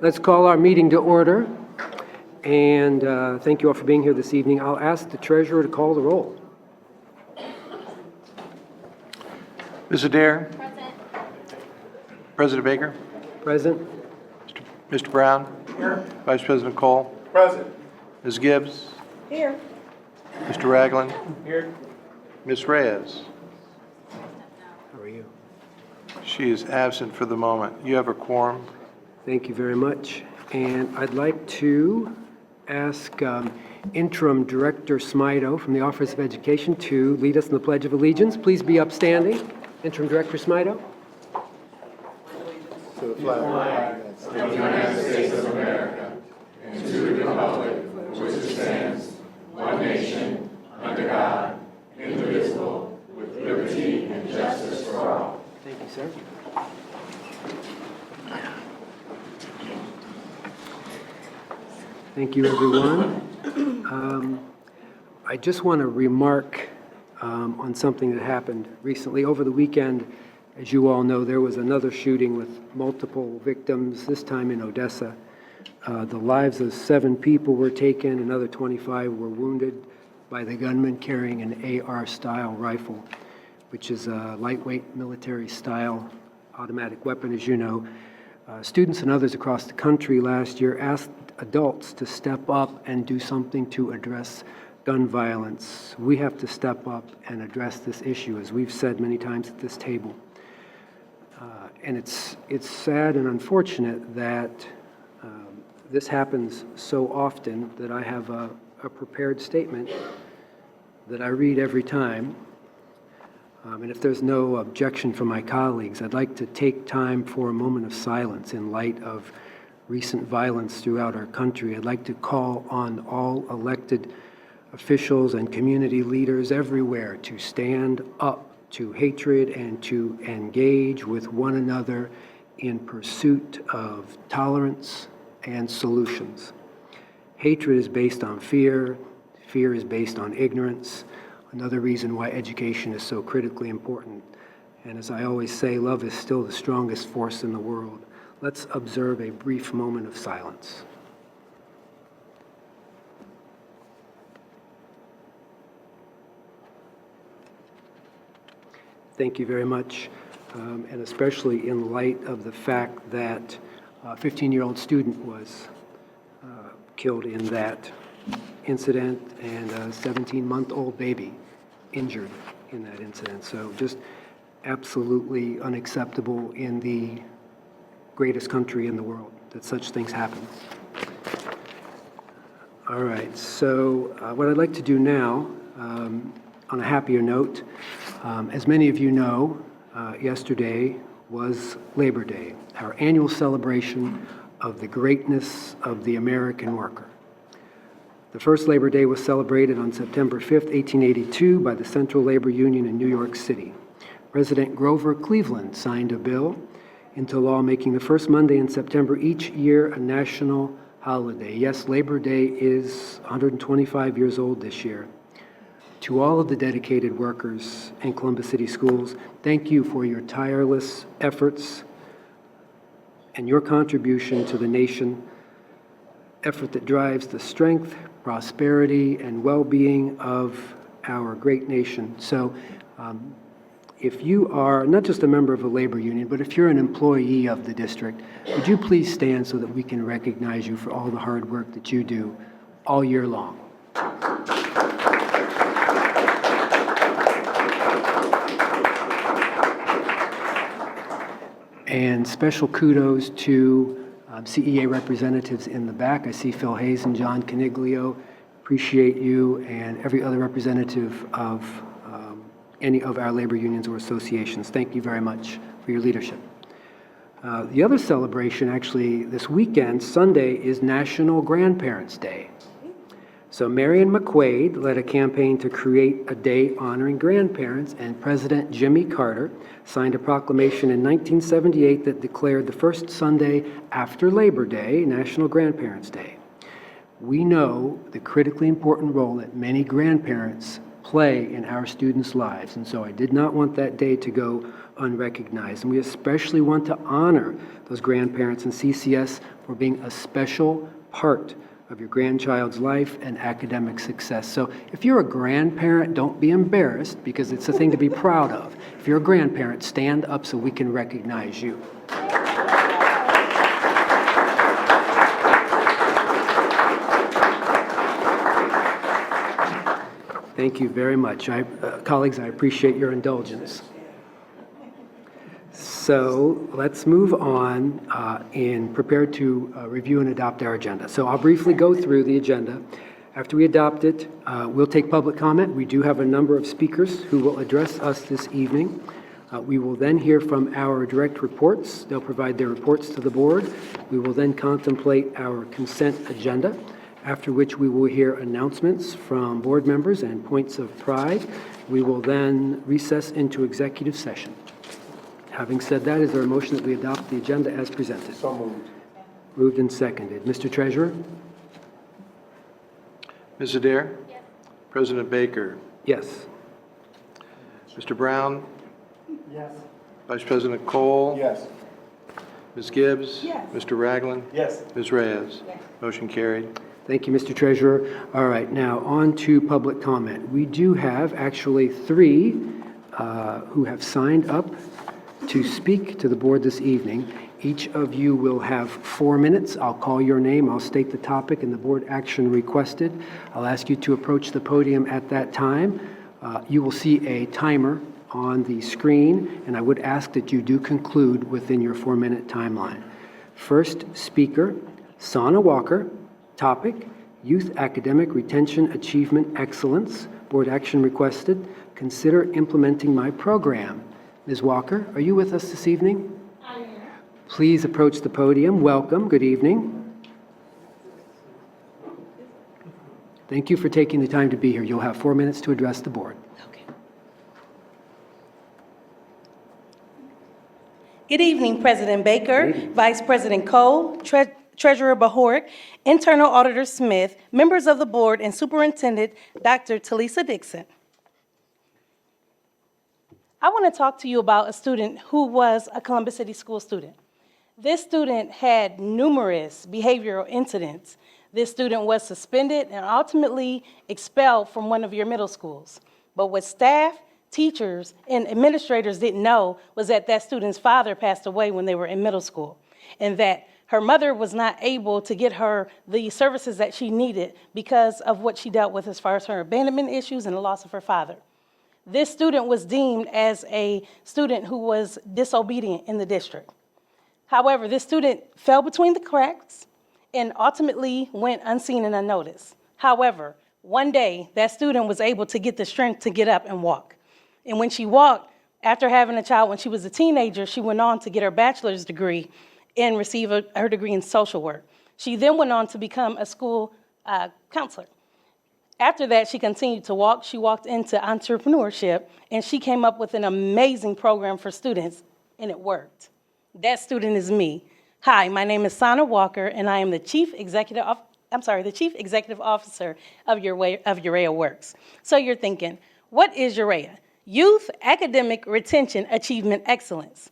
Let's call our meeting to order. And thank you all for being here this evening. I'll ask the treasurer to call the roll. Ms. Adair? Present. President Baker? Present. Mr. Brown? Here. Vice President Cole? Present. Ms. Gibbs? Here. Mr. Ragland? Here. Ms. Reyes? How are you? She is absent for the moment. You have a quorum. Thank you very much. And I'd like to ask Interim Director Smido from the Office of Education to lead us in the Pledge of Allegiance. Please be upstanding. Interim Director Smido. To the flag of the United States of America and to the republic for which it stands, one nation, under God, indivisible, with liberty and justice for all. Thank you, sir. Thank you, everyone. I just want to remark on something that happened recently. Over the weekend, as you all know, there was another shooting with multiple victims, this time in Odessa. The lives of 7 people were taken, another 25 were wounded by the gunman carrying an AR-style rifle, which is a lightweight military-style automatic weapon, as you know. Students and others across the country last year asked adults to step up and do something to address gun violence. We have to step up and address this issue, as we've said many times at this table. And it's sad and unfortunate that this happens so often that I have a prepared statement that I read every time. And if there's no objection from my colleagues, I'd like to take time for a moment of silence in light of recent violence throughout our country. I'd like to call on all elected officials and community leaders everywhere to stand up to hatred and to engage with one another in pursuit of tolerance and solutions. Hatred is based on fear. Fear is based on ignorance. Another reason why education is so critically important. And as I always say, love is still the strongest force in the world. Let's observe a brief moment of silence. Thank you very much, and especially in light of the fact that a 15-year-old student was killed in that incident and a 17-month-old baby injured in that incident. So just absolutely unacceptable in the greatest country in the world that such things happen. All right, so what I'd like to do now, on a happier note, as many of you know, yesterday was Labor Day, our annual celebration of the greatness of the American worker. The first Labor Day was celebrated on September 5th, 1882 by the Central Labor Union in New York City. President Grover Cleveland signed a bill into law making the first Monday in September each year a national holiday. Yes, Labor Day is 125 years old this year. To all of the dedicated workers in Columbus City Schools, thank you for your tireless efforts and your contribution to the nation, effort that drives the strength, prosperity, and well-being of our great nation. So if you are not just a member of a labor union, but if you're an employee of the district, would you please stand so that we can recognize you for all the hard work that you do all year long? And special kudos to CEA representatives in the back. I see Phil Hayes and John Caniglio. Appreciate you and every other representative of any of our labor unions or associations. Thank you very much for your leadership. The other celebration, actually, this weekend, Sunday, is National Grandparents' Day. So Marion McQuaid led a campaign to create a day honoring grandparents, and President Jimmy Carter signed a proclamation in 1978 that declared the first Sunday after Labor Day National Grandparents' Day. We know the critically important role that many grandparents play in our students' lives, and so I did not want that day to go unrecognized. And we especially want to honor those grandparents and CCS for being a special part of your grandchild's life and academic success. So if you're a grandparent, don't be embarrassed, because it's a thing to be proud of. If you're a grandparent, stand up so we can recognize you. Thank you very much. Colleagues, I appreciate your indulgence. So let's move on and prepare to review and adopt our agenda. So I'll briefly go through the agenda. After we adopt it, we'll take public comment. We do have a number of speakers who will address us this evening. We will then hear from our direct reports. They'll provide their reports to the board. We will then contemplate our consent agenda, after which we will hear announcements from board members and points of pride. We will then recess into executive session. Having said that, is there a motion that we adopt the agenda as presented? So moved. Moved and seconded. Mr. Treasurer? Ms. Adair? Yes. President Baker? Yes. Mr. Brown? Yes. Vice President Cole? Yes. Ms. Gibbs? Yes. Mr. Ragland? Yes. Ms. Reyes? Yes. Motion carried. Thank you, Mr. Treasurer. All right, now on to public comment. We do have actually three who have signed up to speak to the board this evening. Each of you will have 4 minutes. I'll call your name, I'll state the topic and the board action requested. I'll ask you to approach the podium at that time. You will see a timer on the screen, and I would ask that you do conclude within your 4-minute timeline. First speaker, Sana Walker. Topic, Youth Academic Retention Achievement Excellence. Board action requested. Consider implementing my program. Ms. Walker, are you with us this evening? I am. Please approach the podium. Welcome. Good evening. Thank you for taking the time to be here. You'll have 4 minutes to address the board. Okay. Good evening, President Baker, Good evening. Vice President Cole, Treasurer Bahort, Internal Auditor Smith, members of the board, and Superintendent Dr. Talisa Dixon. I want to talk to you about a student who was a Columbus City School student. This student had numerous behavioral incidents. This student was suspended and ultimately expelled from one of your middle schools. But what staff, teachers, and administrators didn't know was that that student's father passed away when they were in middle school, and that her mother was not able to get her the services that she needed because of what she dealt with as far as her abandonment issues and the loss of her father. This student was deemed as a student who was disobedient in the district. However, this student fell between the cracks and ultimately went unseen and unnoticed. However, one day, that student was able to get the strength to get up and walk. And when she walked, after having a child when she was a teenager, she went on to get her bachelor's degree and receive her degree in social work. She then went on to become a school counselor. After that, she continued to walk. She walked into entrepreneurship, and she came up with an amazing program for students, and it worked. That student is me. Hi, my name is Sana Walker, and I am the Chief Executive Officer of Urea Works. So you're thinking, what is Urea? Youth Academic Retention Achievement Excellence.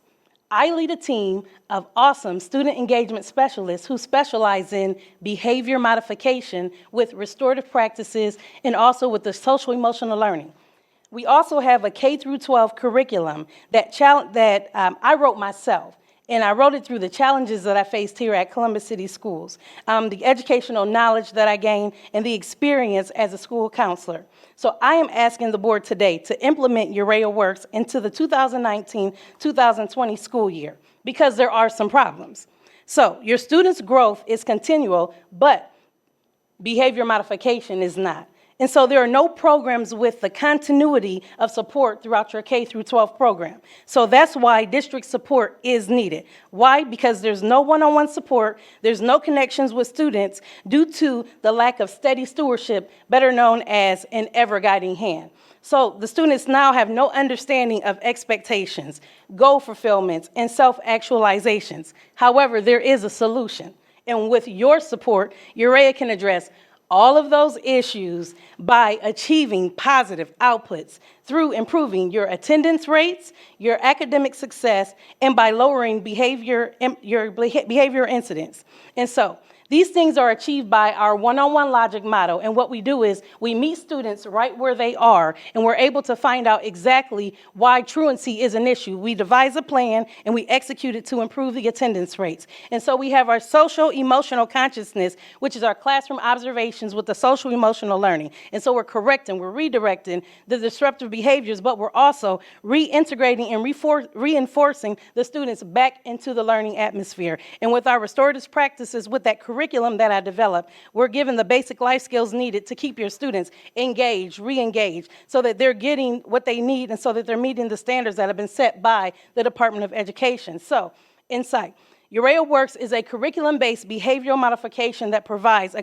I lead a team of awesome student engagement specialists who specialize in behavior modification with restorative practices and also with the social emotional learning. We also have a K-12 curriculum that I wrote myself, and I wrote it through the challenges that I faced here at Columbus City Schools, the educational knowledge that I gained, and the experience as a school counselor. So I am asking the board today to implement Urea Works into the 2019-2020 school year because there are some problems. So your students' growth is continual, but behavior modification is not. And so there are no programs with the continuity of support throughout your K-12 program. So that's why district support is needed. Why? Because there's no one-on-one support, there's no connections with students due to the lack of steady stewardship, better known as an ever-guiding hand. So the students now have no understanding of expectations, goal fulfillments, and self-actualizations. However, there is a solution. And with your support, Urea can address all of those issues by achieving positive outputs through improving your attendance rates, your academic success, and by lowering your behavior incidents. And so, these things are achieved by our one-on-one logic model, and what we do is we meet students right where they are, and we're able to find out exactly why truancy is an issue. We devise a plan, and we execute it to improve the attendance rates. And so we have our social-emotional consciousness, which is our classroom observations with the social-emotional learning. And so we're correcting, we're redirecting the disruptive behaviors, but we're also reintegrating and reinforcing the students back into the learning atmosphere. And with our restorative practices, with that curriculum that I developed, we're given the basic life skills needed to keep your students engaged, re-engaged, so that they're getting what they need and so that they're meeting the standards that have been set by the Department of Education. So, insight. Urea Works is a curriculum-based behavioral modification that provides a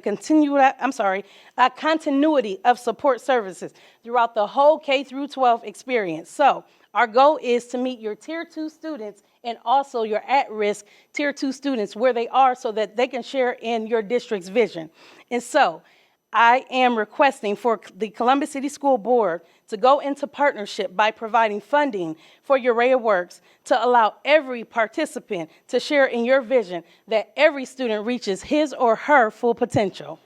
continuity of support services throughout the whole K through 12 experience. So, our goal is to meet your Tier 2 students and also your at-risk Tier 2 students where they are so that they can share in your district's vision. And so, I am requesting for the Columbus City School Board to go into partnership by providing funding for Urea Works to allow every participant to share in your vision that every student reaches his or her full potential.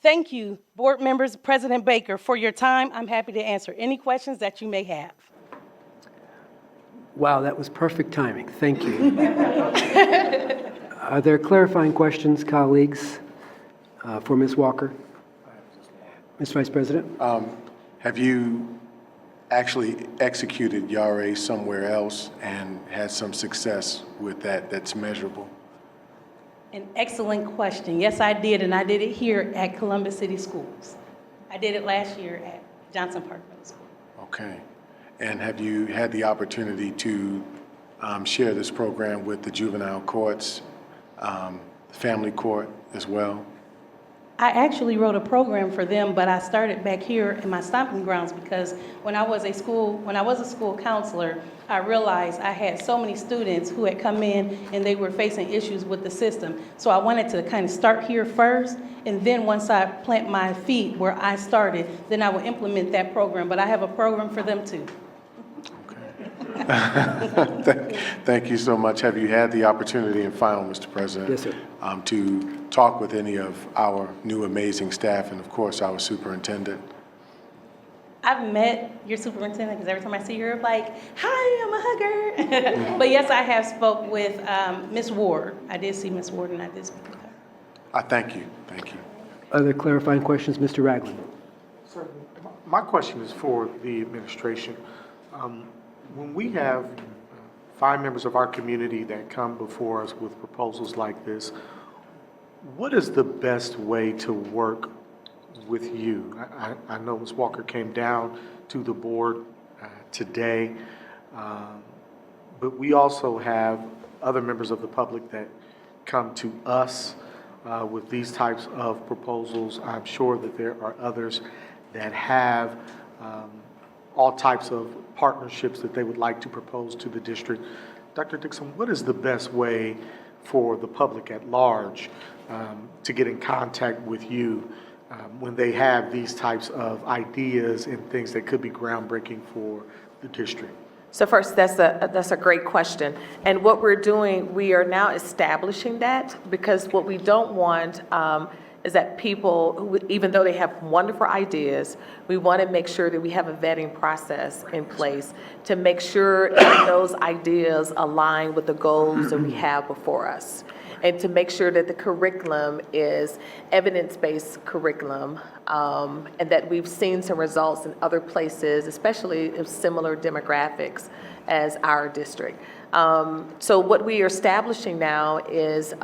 Thank you, board members, President Baker, for your time. I'm happy to answer any questions that you may have. Wow, that was perfect timing. Thank you. Are there clarifying questions, colleagues, for Ms. Walker? Ms. Vice President? Have you actually executed YARA somewhere else and had some success with that that's measurable? An excellent question. Yes, I did, and I did it here at Columbus City Schools. I did it last year at Johnson Park Middle School. Okay. And have you had the opportunity to share this program with the juvenile courts, the family court as well? I actually wrote a program for them, but I started back here in my stomping grounds because when I was a school counselor, I realized I had so many students who had come in and they were facing issues with the system. So I wanted to kind of start here first, and then once I plant my feet where I started, then I will implement that program. But I have a program for them too. Thank you so much. Have you had the opportunity, and final, Mr. President? Yes, sir. To talk with any of our new amazing staff and, of course, our superintendent? I've met your superintendent because every time I see her, I'm like, hi, I'm a hugger. But yes, I have spoke with Ms. Ward. I did see Ms. Ward and I did speak with her. I thank you. Thank you. Other clarifying questions, Mr. Ragland? Sir, my question is for the administration. When we have 5 members of our community that come before us with proposals like this, what is the best way to work with you? I know Ms. Walker came down to the board today, but we also have other members of the public that come to us with these types of proposals. I'm sure that there are others that have all types of partnerships that they would like to propose to the district. Dr. Dixon, what is the best way for the public at large to get in contact with you when they have these types of ideas and things that could be groundbreaking for the district? So first, that's a great question. And what we're doing, we are now establishing that, because what we don't want is that people, who, even though they have wonderful ideas, we want to make sure that we have a vetting process in place to make sure that those ideas align with the goals that we have before us, and to make sure that the curriculum is evidence-based curriculum, and that we've seen some results in other places, especially of similar demographics as our district. So what we are establishing now is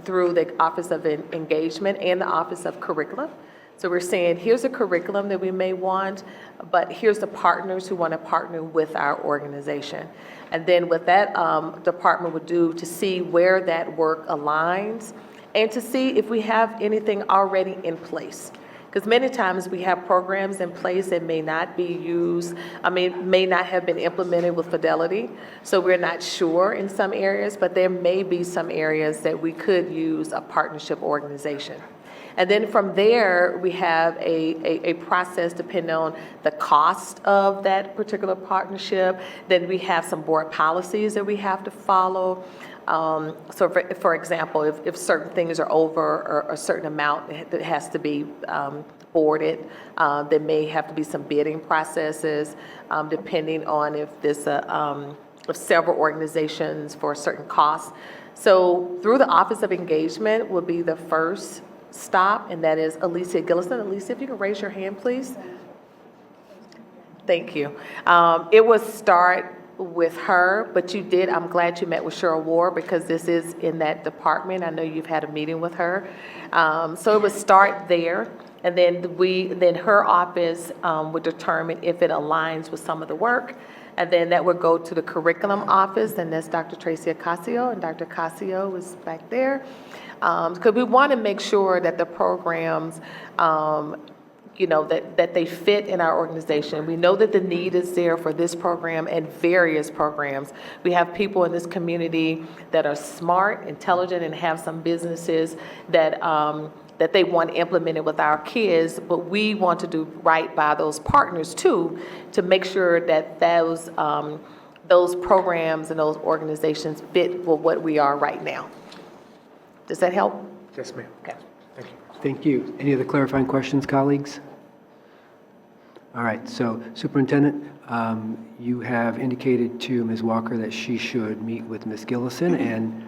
through the Office of Engagement and the Office of Curriculum. So we're saying, here's a curriculum that we may want, but here's the partners who want to partner with our organization. And then what that department would do to see where that work aligns and to see if we have anything already in place. Because many times we have programs in place that may not be used, may not have been implemented with fidelity. So we're not sure in some areas, but there may be some areas that we could use a partnership organization. And then from there, we have a process depending on the cost of that particular partnership. Then we have some board policies that we have to follow. So for example, if certain things are over or a certain amount that has to be boarded, there may have to be some bidding processes, depending on if there's if several organizations for a certain cost. So through the Office of Engagement will be the first stop, and that is Alicia Gillison. Alicia, if you can raise your hand, please. Thank you. It will start with her, but I'm glad you met with Cheryl Ward because this is in that department. I know you've had a meeting with her. So it would start there, and then her office would determine if it aligns with some of the work. And then that would go to the curriculum office, and that's Dr. Tracy Ocasio, and Dr. Ocasio is back there. Because we want to make sure that the programs, that they fit in our organization. We know that the need is there for this program and various programs. We have people in this community that are smart, intelligent, and have some businesses that they want implemented with our kids, but we want to do right by those partners too, to make sure that those programs and those organizations fit with what we are right now. Does that help? Yes, ma'am. Okay. Thank you. Thank you. Any other clarifying questions, colleagues? All right, so Superintendent, you have indicated to Ms. Walker that she should meet with Ms. Gillison, and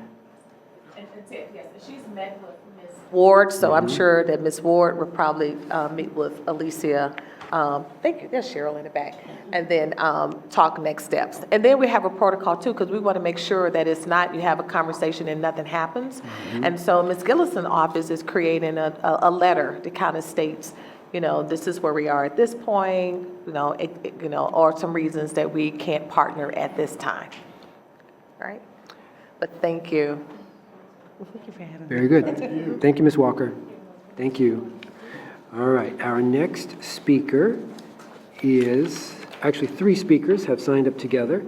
Yes, she's met with Ms. Ward, so I'm sure that Ms. Ward will probably meet with Alicia. Thank you, there's Cheryl in the back. And then talk next steps. And then we have a protocol too, because we want to make sure that it's not you have a conversation and nothing happens. And so Ms. Gillison's office is creating a letter that kind of states, this is where we are at this point, or some reasons that we can't partner at this time. All right? But thank you. very good. Thank you, Ms. Walker. Thank you. All right, our next speaker is, actually 3 speakers have signed up together.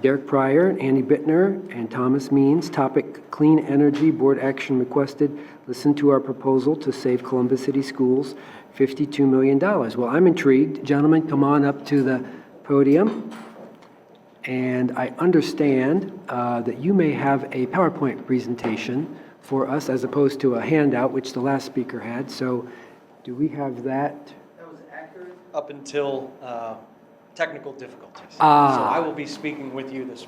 Derek Pryor, Andy Bittner, and Thomas Means. Topic, clean energy, board action requested. Listen to our proposal to save Columbus City Schools $52 million. Well, I'm intrigued. Gentlemen, come on up to the podium. And I understand that you may have a PowerPoint presentation for us as opposed to a handout, which the last speaker had. So do we have that? That was accurate up until technical difficulties. Ah. So I will be speaking with you this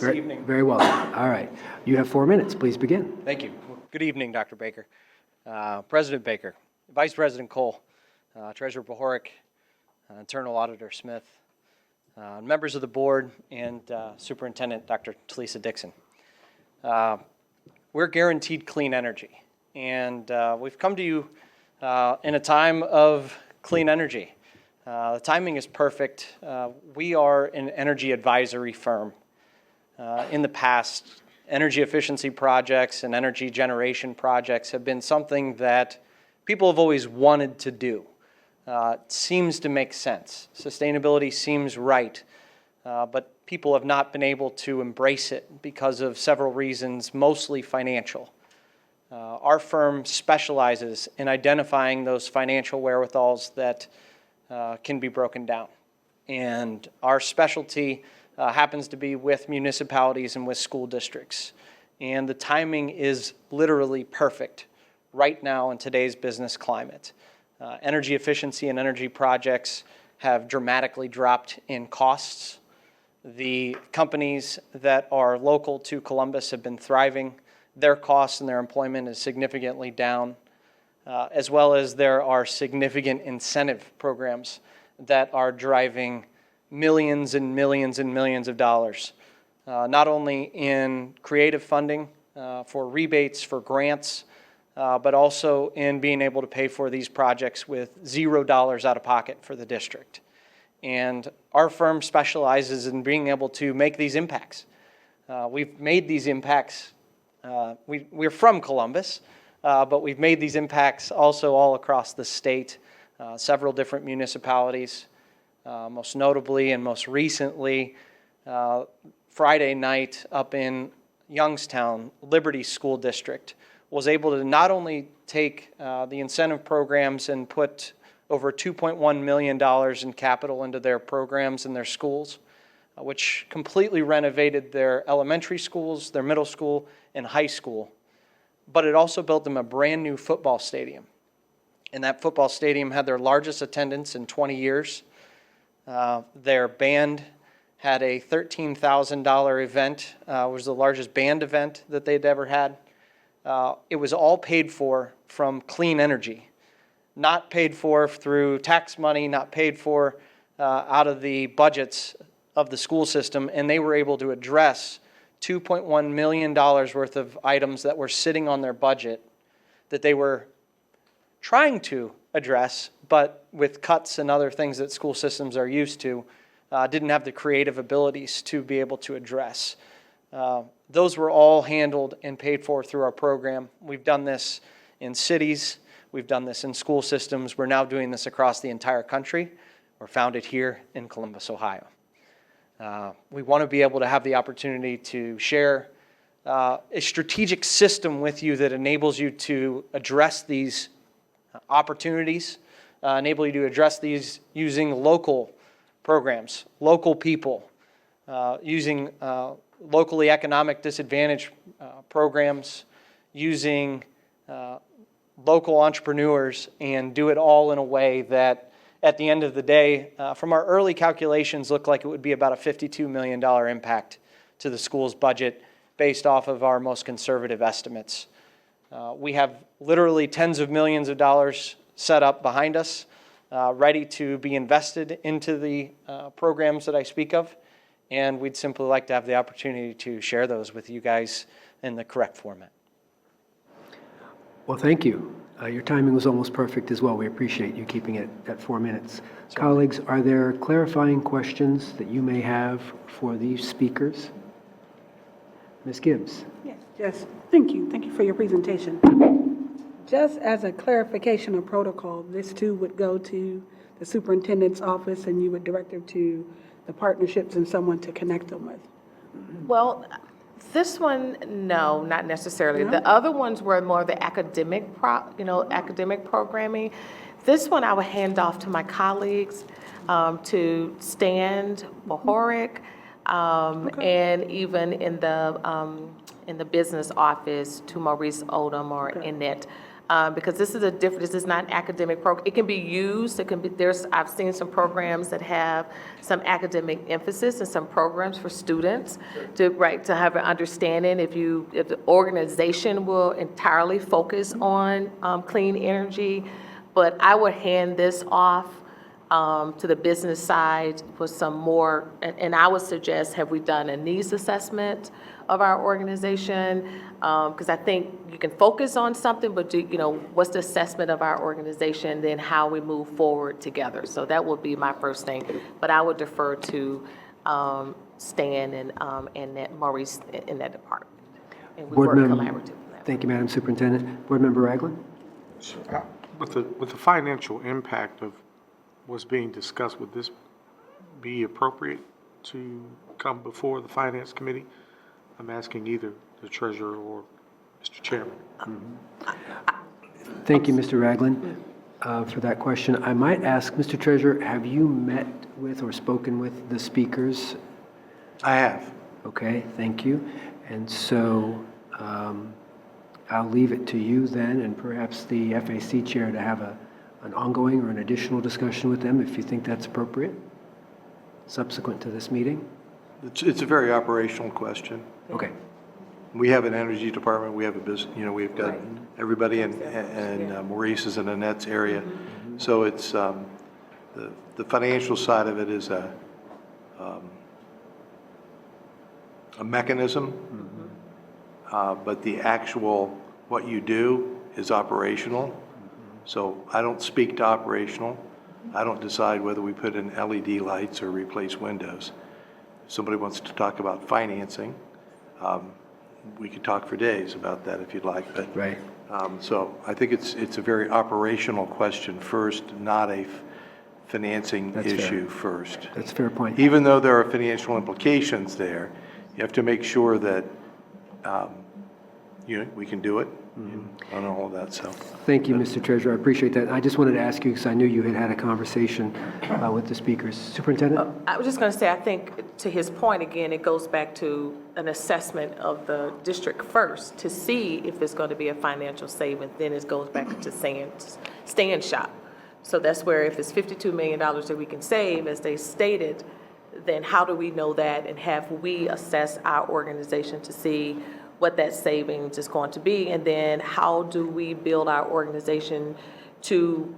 evening. Very well. All right. You have 4 minutes. Please begin. Thank you. Good evening, Dr. Baker, President Baker, Vice President Cole, Treasurer Bohoric, Internal Auditor Smith, members of the board, and Superintendent Dr. Talisa Dixon. We're guaranteed clean energy, and we've come to you in a time of clean energy. The timing is perfect. We are an energy advisory firm. In the past, energy efficiency projects and energy generation projects have been something that people have always wanted to do. It seems to make sense. Sustainability seems right, but people have not been able to embrace it because of several reasons, mostly financial. Our firm specializes in identifying those financial wherewithals that can be broken down. And our specialty happens to be with municipalities and with school districts. And the timing is literally perfect right now in today's business climate. Energy efficiency and energy projects have dramatically dropped in costs. The companies that are local to Columbus have been thriving. Their costs and their employment is significantly down, as well as there are significant incentive programs that are driving millions and millions and millions of dollars, not only in creative funding for rebates, for grants, but also in being able to pay for these projects with $0 out of pocket for the district. And our firm specializes in being able to make these impacts. We've made these impacts. We're from Columbus, but we've made these impacts also all across the state, several different municipalities, most notably and most recently, Friday night up in Youngstown, Liberty School District was able to not only take the incentive programs and put over $2.1 million in capital into their programs in their schools, which completely renovated their elementary schools, their middle school, and high school, but it also built them a brand new football stadium. And that football stadium had their largest attendance in 20 years. Their band had a $13,000 event. It was the largest band event that they'd ever had. It was all paid for from clean energy, not paid for through tax money, not paid for out of the budgets of the school system, and they were able to address $2.1 million worth of items that were sitting on their budget that they were trying to address, but with cuts and other things that school systems are used to, didn't have the creative abilities to be able to address. Those were all handled and paid for through our program. We've done this in cities. We've done this in school systems. We're now doing this across the entire country. We're founded here in Columbus, Ohio. We want to be able to have the opportunity to share a strategic system with you that enables you to address these opportunities, enable you to address these using local programs, local people, using locally economic disadvantaged programs, using local entrepreneurs, and do it all in a way that at the end of the day, from our early calculations, looked like it would be about a $52 million impact to the school's budget based off of our most conservative estimates. We have literally tens of millions of dollars set up behind us, ready to be invested into the programs that I speak of, and we'd simply like to have the opportunity to share those with you guys in the correct format. Well, thank you. Your timing was almost perfect as well. We appreciate you keeping it at 4 minutes. Colleagues, are there clarifying questions that you may have for these speakers? Ms. Gibbs. Yes, thank you. Thank you for your presentation. Just as a clarification of protocol, this too would go to the superintendent's office and you would direct it to the partnerships and someone to connect them with? Well, this one, no, not necessarily. No? The other ones were more the academic, academic programming. This one I would hand off to my colleagues, to Stan Bohoric, and even in the business office to Maurice Odom or Annette. Because this is not an academic program. It can be used, I've seen some programs that have some academic emphasis and some programs for students to have an understanding if the organization will entirely focus on clean energy. But I would hand this off to the business side for some more, and I would suggest, have we done a needs assessment of our organization? Because I think you can focus on something, but what's the assessment of our organization, then how we move forward together. So that would be my first thing. But I would defer to Stan and Maurice in that department. And we work collaboratively. Thank you, Madam Superintendent. Board Member Ragland? With the financial impact of what's being discussed, would this be appropriate to come before the Finance Committee? I'm asking either the Treasurer or Mr. Chairman. Thank you, Mr. Ragland, for that question. I might ask, Mr. Treasurer, have you met with or spoken with the speakers? I have. Okay, thank you. And so I'll leave it to you then, and perhaps the FAC chair, to have an ongoing or an additional discussion with them if you think that's appropriate, subsequent to this meeting. It's a very operational question. Okay. We have an energy department, we have a business, we've got everybody in Maurice's and Annette's area. So it's, the financial side of it is a mechanism, but the actual, what you do is operational. So I don't speak to operational. I don't decide whether we put in LED lights or replace windows. If somebody wants to talk about financing, we could talk for days about that if you'd like. But, right. So I think it's a very operational question first, not a financing issue first. That's a fair point. Even though there are financial implications there, you have to make sure that we can do it. on all of that, so. Thank you, Mr. Treasurer. I appreciate that. I just wanted to ask you, because I knew you had had a conversation with the speakers. Superintendent? I was just going to say, I think to his point, again, it goes back to an assessment of the district first to see if there's going to be a financial savings. Then it goes back to stay in shop. So that's where if it's $52 million that we can save, as they stated, then how do we know that? And have we assessed our organization to see what that savings is going to be? And then how do we build our organization to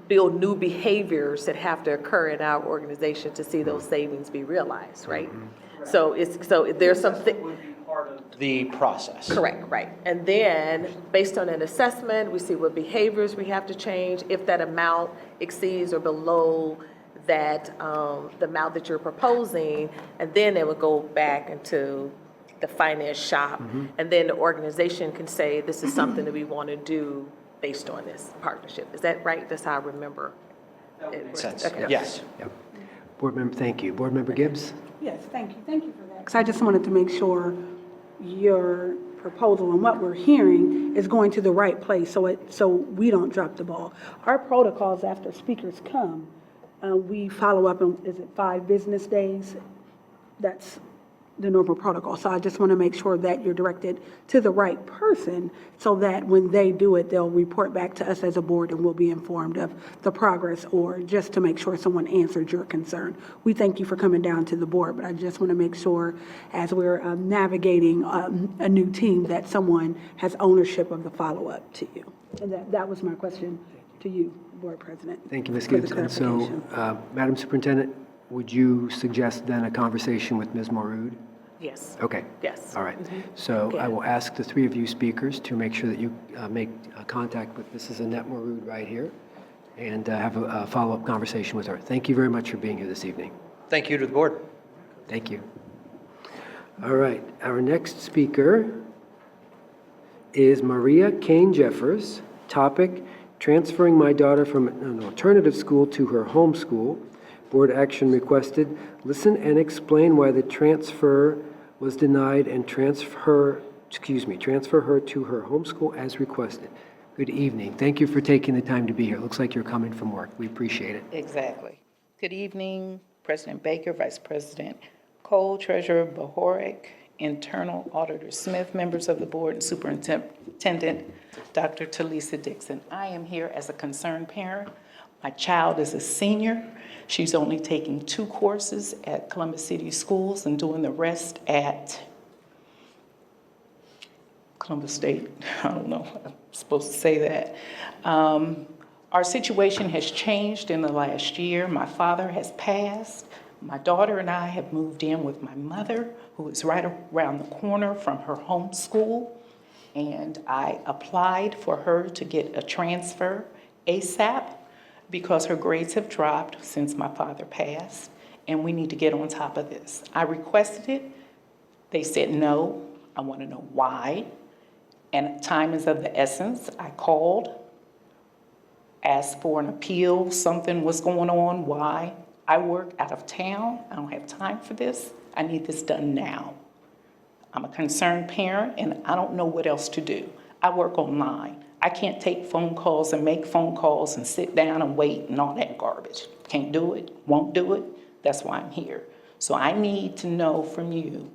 build new behaviors that have to occur in our organization to see those savings be realized, right? So there's something. Would be part of the process. Correct, right. And then, based on an assessment, we see what behaviors we have to change, if that amount exceeds or below that, the amount that you're proposing, and then it would go back into the finance shop, and then the organization can say, this is something that we want to do based on this partnership. Is that right? That's how I remember it. Makes sense. Okay. Yes. Yep. Board member, thank you. Board member Gibbs? Yes, thank you for that. Because I just wanted to make sure your proposal and what we're hearing is going to the right place, so we don't drop the ball. Our protocols after speakers come, we follow up in, is it 5 business days? That's the normal protocol. So I just want to make sure that you're directed to the right person so that when they do it, they'll report back to us as a board and we'll be informed of the progress, or just to make sure someone answered your concern. We thank you for coming down to the board, but I just want to make sure as we're navigating a new team that someone has ownership of the follow-up to you. And that was my question to you, Board President. Thank you, Ms. for the Gibbs. And so, clarification. Madam Superintendent, would you suggest then a conversation with Ms. Morud? Yes. Okay. Yes. All right. So Okay. I will ask the 3 of you speakers to make sure that you make contact with Mrs. Annette Morud right here and have a follow-up conversation with her. Thank you very much for being here this evening. Thank you to the board. Thank you. All right. Our next speaker is Maria Kane Jeffers. Topic, transferring my daughter from an alternative school to her home school. Board action requested. Listen and explain why the transfer was denied and transfer her to her home school as requested. Good evening. Thank you for taking the time to be here. It looks like you're coming from work. We appreciate it. Exactly. Good evening, President Baker, Vice President Cole, Treasurer Bahorek, Internal Auditor Smith, members of the board, and Superintendent Dr. Talisa Dixon. I am here as a concerned parent. My child is a senior. She's only taking 2 courses at Columbus City Schools and doing the rest at Columbus State. I don't know, I'm supposed to say that. Our situation has changed in the last year. My father has passed. My daughter and I have moved in with my mother, who is right around the corner from her home school. And I applied for her to get a transfer ASAP because her grades have dropped since my father passed, and we need to get on top of this. I requested it. They said no. I want to know why. And time is of the essence. I called, asked for an appeal. Something was going on. Why? I work out of town. I don't have time for this. I need this done now. I'm a concerned parent, and I don't know what else to do. I work online. I can't take phone calls and make phone calls and sit down and wait and all that garbage. Can't do it, won't do it. That's why I'm here. So I need to know from you,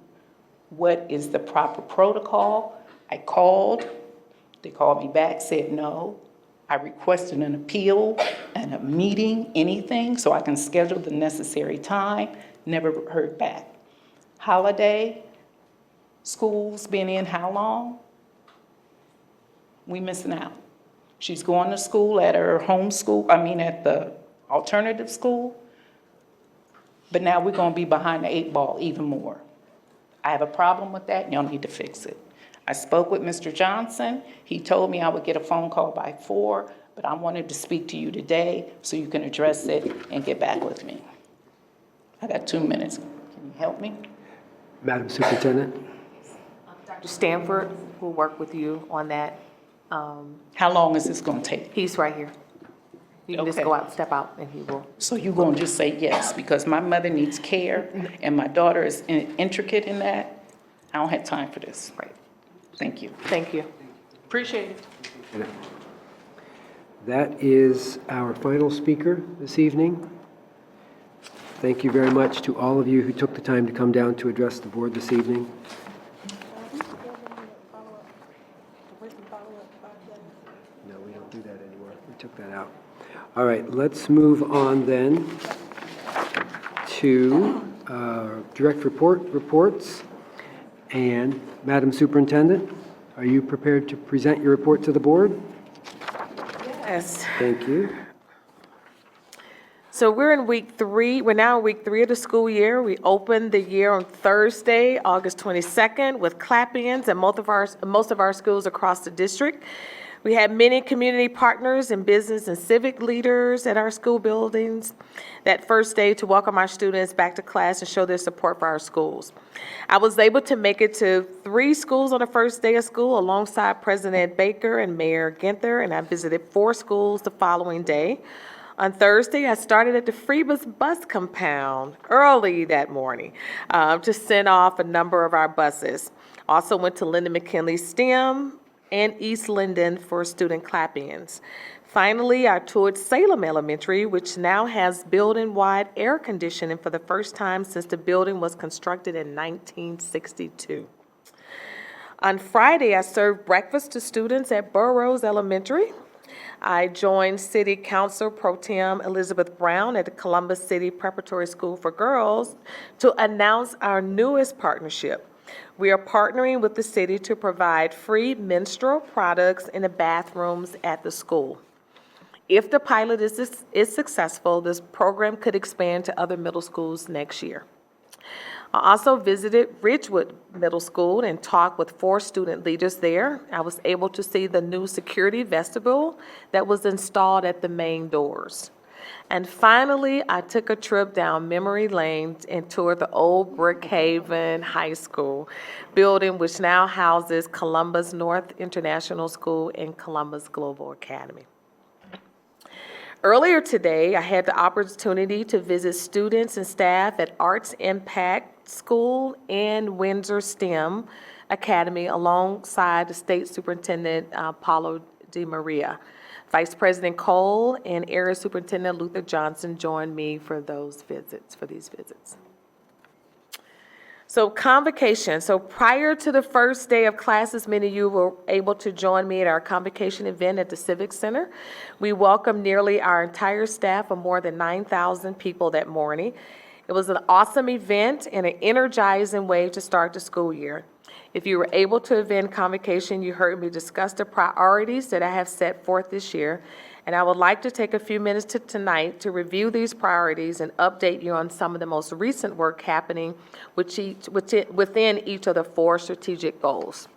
what is the proper protocol? I called. They called me back, said no. I requested an appeal and a meeting, anything, so I can schedule the necessary time. Never heard back. Holiday, school's been in how long? We missing out. She's going to school at her home school, at the alternative school. But now we're going to be behind the 8 ball even more. I have a problem with that, and y'all need to fix it. I spoke with Mr. Johnson. He told me I would get a phone call by 4, but I wanted to speak to you today so you can address it and get back with me. I got 2 minutes. Can you help me? Madam Superintendent? Dr. Stanford will work with you on that. How long is this going to take? He's right here. You can just Okay. go out, step out, and he will. So you're going to just say yes, because my mother needs care, and my daughter is intricate in that. I don't have time for this. Right. Thank you. Thank you. Appreciate it. That is our final speaker this evening. Thank you very much to all of you who took the time to come down to address the board this evening. No, we don't do that anymore. We took that out. All right, let's move on then to direct reports. And Madam Superintendent, are you prepared to present your report to the board? Yes. Thank you. So we're in week 3. We're now in week 3 of the school year. We opened the year on Thursday, August 22nd, with clap-ins in most of our schools across the district. We had many community partners and business and civic leaders at our school buildings that first day to welcome our students back to class and show their support for our schools. I was able to make it to 3 schools on the first day of school alongside President Baker and Mayor Ginther, and I visited 4 schools the following day. On Thursday, I started at the Freebus bus compound early that morning to send off a number of our buses. Also went to Lyndon McKinley STEM and East Linden for student clap-ins. Finally, I toured Salem Elementary, which now has building-wide air conditioning for the first time since the building was constructed in 1962. On Friday, I served breakfast to students at Burroughs Elementary. I joined City Council Pro Tem Elizabeth Brown at the Columbus City Preparatory School for Girls to announce our newest partnership. We are partnering with the city to provide free menstrual products in the bathrooms at the school. If the pilot is successful, this program could expand to other middle schools next year. I also visited Ridgewood Middle School and talked with 4 student leaders there. I was able to see the new security vestibule that was installed at the main doors. And finally, I took a trip down memory lane and toured the old Brookhaven High School building, which now houses Columbus North International School and Columbus Global Academy. Earlier today, I had the opportunity to visit students and staff at Arts Impact School and Windsor STEM Academy alongside the State Superintendent Paulo De Maria. Vice President Cole and Area Superintendent Luther Johnson joined me for these visits. So convocation. So prior to the first day of classes, many of you were able to join me at our convocation event at the Civic Center. We welcomed nearly our entire staff of more than 9,000 people that morning. It was an awesome event and an energizing way to start the school year. If you were able to attend convocation, you heard me discuss the priorities that I have set forth this year, and I would like to take a few minutes tonight to review these priorities and update you on some of the most recent work happening within each of the 4 strategic goals.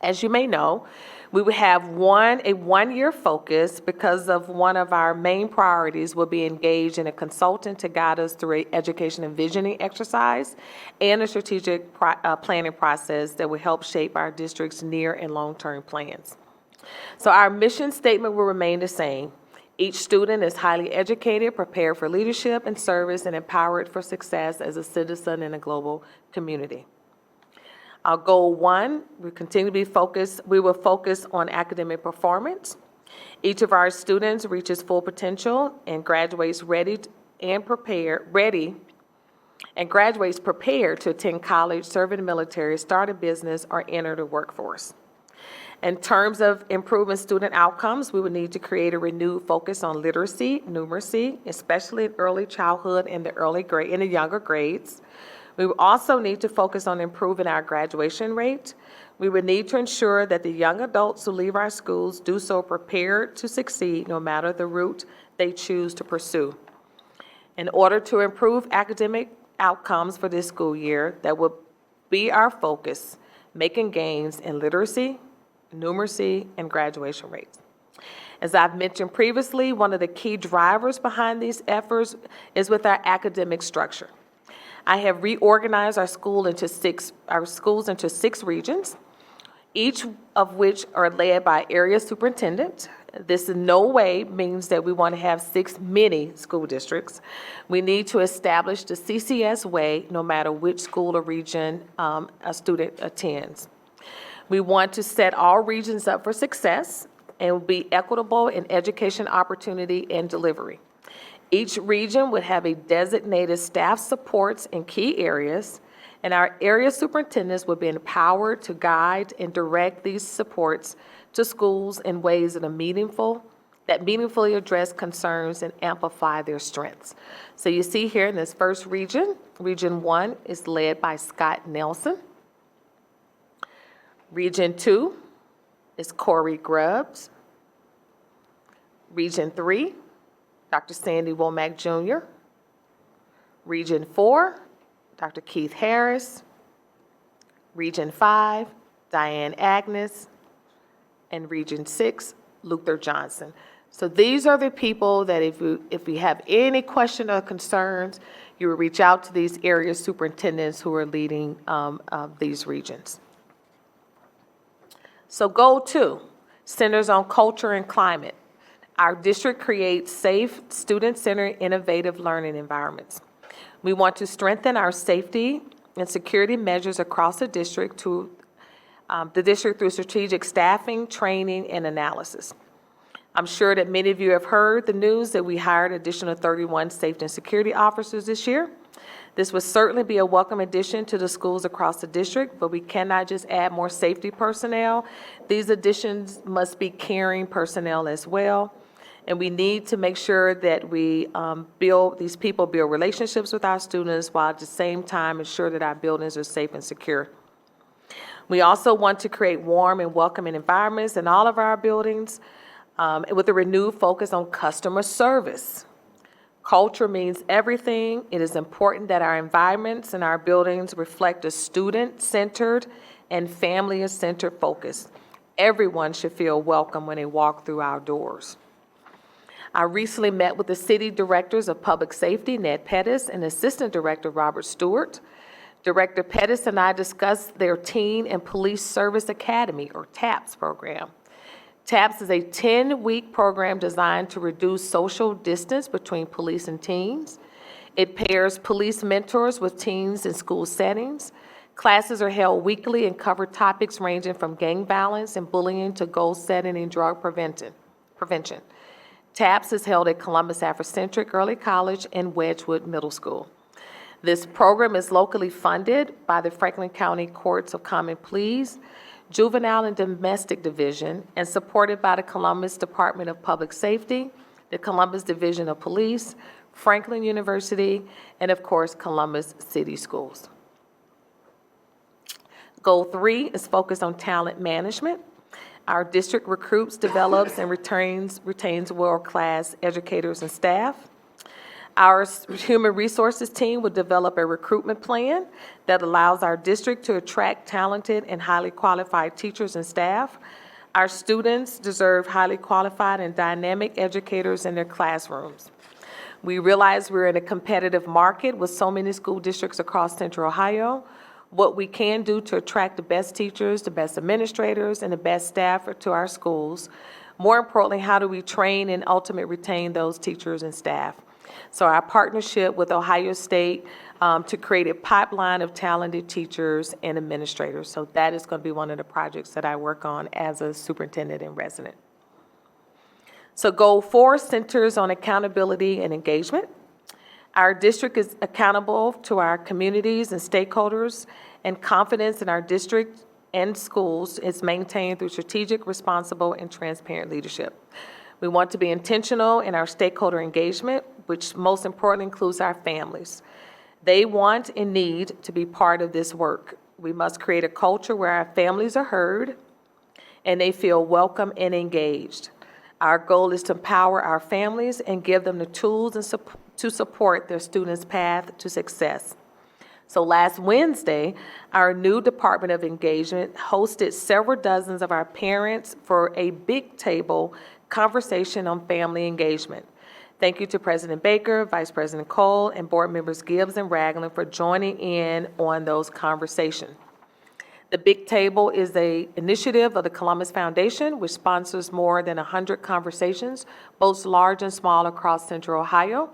As you may know, we will have a one-year focus because of one of our main priorities will be engaged in a consultant to guide us through an education and visioning exercise and a strategic planning process that will help shape our district's near and long-term plans. So our mission statement will remain the same. Each student is highly educated, prepared for leadership and service, and empowered for success as a citizen in a global community. Our goal 1, we will focus on academic performance. Each of our students reaches full potential and graduates prepared to attend college, serve in the military, start a business, or enter the workforce. In terms of improving student outcomes, we will need to create a renewed focus on literacy, numeracy, especially in early childhood and in the younger grades. We will also need to focus on improving our graduation rate. We will need to ensure that the young adults who leave our schools do so prepared to succeed no matter the route they choose to pursue. In order to improve academic outcomes for this school year, that will be our focus, making gains in literacy, numeracy, and graduation rates. As I've mentioned previously, one of the key drivers behind these efforts is with our academic structure. I have reorganized our schools into 6 regions, each of which are led by area superintendent. This in no way means that we want to have 6 mini school districts. We need to establish the CCS way no matter which school or region a student attends. We want to set all regions up for success and will be equitable in education opportunity and delivery. Each region would have a designated staff supports in key areas, and our area superintendents would be empowered to guide and direct these supports to schools in ways that meaningfully address concerns and amplify their strengths. So you see here in this first region, Region 1 is led by Scott Nelson. Region 2 is Corey Grubbs. Region 3, Dr. Sandy Womack Jr. Region 4, Dr. Keith Harris. Region 5, Diane Agnes. And Region 6, Luther Johnson. So these are the people that if you have any question or concerns, you will reach out to these area superintendents who are leading these regions. So goal 2, centers on culture and climate. Our district creates safe, student-centered, innovative learning environments. We want to strengthen our safety and security measures across the district through strategic staffing, training, and analysis. I'm sure that many of you have heard the news that we hired additional 31 safety and security officers this year. This would certainly be a welcome addition to the schools across the district, but we cannot just add more safety personnel. These additions must be caring personnel as well. And we need to make sure that these people build relationships with our students while at the same time ensure that our buildings are safe and secure. We also want to create warm and welcoming environments in all of our buildings with a renewed focus on customer service. Culture means everything. It is important that our environments and our buildings reflect a student-centered and family-centered focus. Everyone should feel welcome when they walk through our doors. I recently met with the city directors of public safety, Ned Pettis, and Assistant Director Robert Stewart. Director Pettis and I discussed their Teen and Police Service Academy, or TAPS program. TAPS is a 10-week program designed to reduce social distance between police and teens. It pairs police mentors with teens in school settings. Classes are held weekly and cover topics ranging from gang violence and bullying to goal setting and drug prevention. TAPS is held at Columbus Afrocentric Early College and Wedgwood Middle School. This program is locally funded by the Franklin County Courts of Common Pleas, Juvenile and Domestic Division, and supported by the Columbus Department of Public Safety, the Columbus Division of Police, Franklin University, and of course, Columbus City Schools. Goal 3 is focused on talent management. Our district recruits, develops, and retains world-class educators and staff. Our human resources team will develop a recruitment plan that allows our district to attract talented and highly qualified teachers and staff. Our students deserve highly qualified and dynamic educators in their classrooms. We realize we're in a competitive market with so many school districts across Central Ohio. What we can do to attract the best teachers, the best administrators, and the best staff to our schools. More importantly, how do we train and ultimately retain those teachers and staff? So our partnership with Ohio State to create a pipeline of talented teachers and administrators. So that is going to be one of the projects that I work on as a superintendent in resident. So goal 4 centers on accountability and engagement. Our district is accountable to our communities and stakeholders, and confidence in our district and schools is maintained through strategic, responsible, and transparent leadership. We want to be intentional in our stakeholder engagement, which most importantly includes our families. They want and need to be part of this work. We must create a culture where our families are heard and they feel welcome and engaged. Our goal is to empower our families and give them the tools and to support their students' path to success. So last Wednesday, our new Department of Engagement hosted several dozens of our parents for a big table conversation on family engagement. Thank you to President Baker, Vice President Cole, and board members Gibbs and Ragland for joining in on those conversations. The Big Table is an initiative of the Columbus Foundation, which sponsors more than 100 conversations, both large and small, across Central Ohio.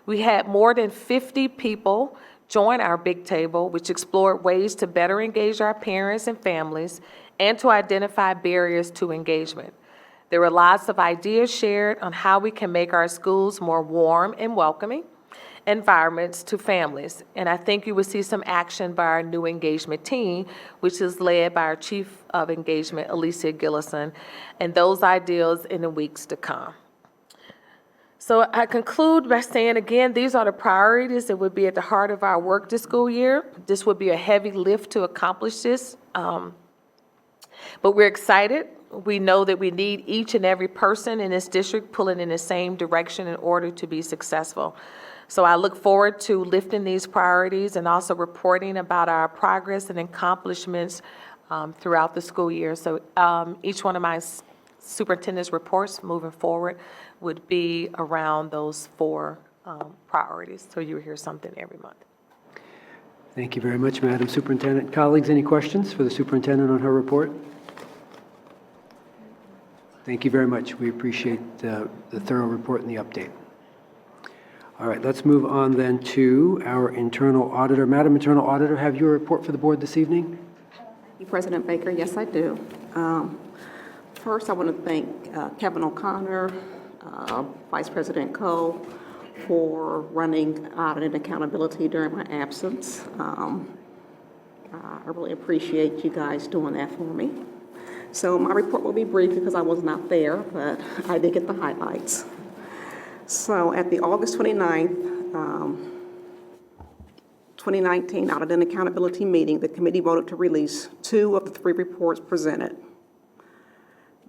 We had more than 50 people join our big table, which explored ways to better engage our parents and families and to identify barriers to engagement. There were lots of ideas shared on how we can make our schools more warm and welcoming environments to families. And I think you will see some action by our new engagement team, which is led by our Chief of Engagement, Alicia Gillison, and those ideas in the weeks to come. So I conclude by saying, again, these are the priorities that would be at the heart of our work this school year. This would be a heavy lift to accomplish this, but we're excited. We know that we need each and every person in this district pulling in the same direction in order to be successful. So I look forward to lifting these priorities and also reporting about our progress and accomplishments throughout the school year. So each one of my superintendent's reports moving forward would be around those 4 priorities. So you hear something every month. Thank you very much, Madam Superintendent. Colleagues, any questions for the superintendent on her report? Thank you very much. We appreciate the thorough report and the update. All right, let's move on then to our internal auditor. Madam Internal Auditor, have your report for the board this evening? Thank you, President Baker. Yes, I do. First, I want to thank Kevin O'Connor, Vice President Cole, for running audit and accountability during my absence. I really appreciate you guys doing that for me. So my report will be brief because I was not there, but I did get the highlights. So at the August 29th, 2019 Audit and Accountability meeting, the committee voted to release 2 of the 3 reports presented.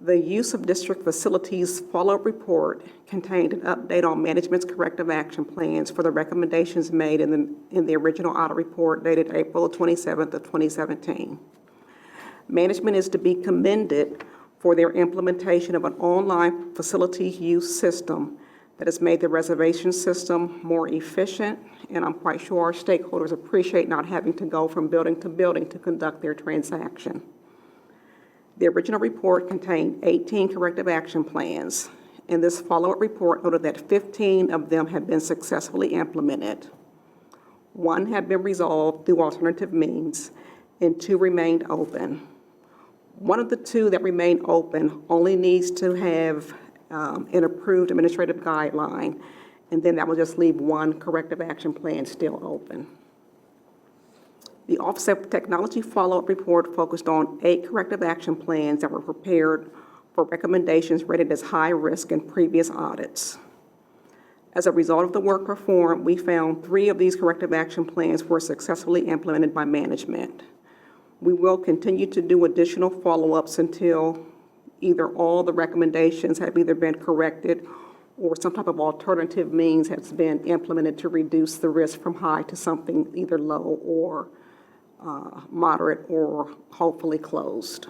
The use of district facilities follow-up report contained an update on management's corrective action plans for the recommendations made in the original audit report dated April 27th of 2017. Management is to be commended for their implementation of an online facility use system that has made the reservation system more efficient, and I'm quite sure our stakeholders appreciate not having to go from building to conduct their transaction. The original report contained 18 corrective action plans, and this follow-up report noted that 15 of them had been successfully implemented. 1 had been resolved through alternative means, and 2 remained open. One of the 2 that remain open only needs to have an approved administrative guideline, and then that will just leave 1 corrective action plan still open. The Office of Technology follow-up report focused on 8 corrective action plans that were prepared for recommendations rated as high risk in previous audits. As a result of the work performed, we found 3 of these corrective action plans were successfully implemented by management. We will continue to do additional follow-ups until either all the recommendations have either been corrected or some type of alternative means has been implemented to reduce the risk from high to something either low or moderate or hopefully closed.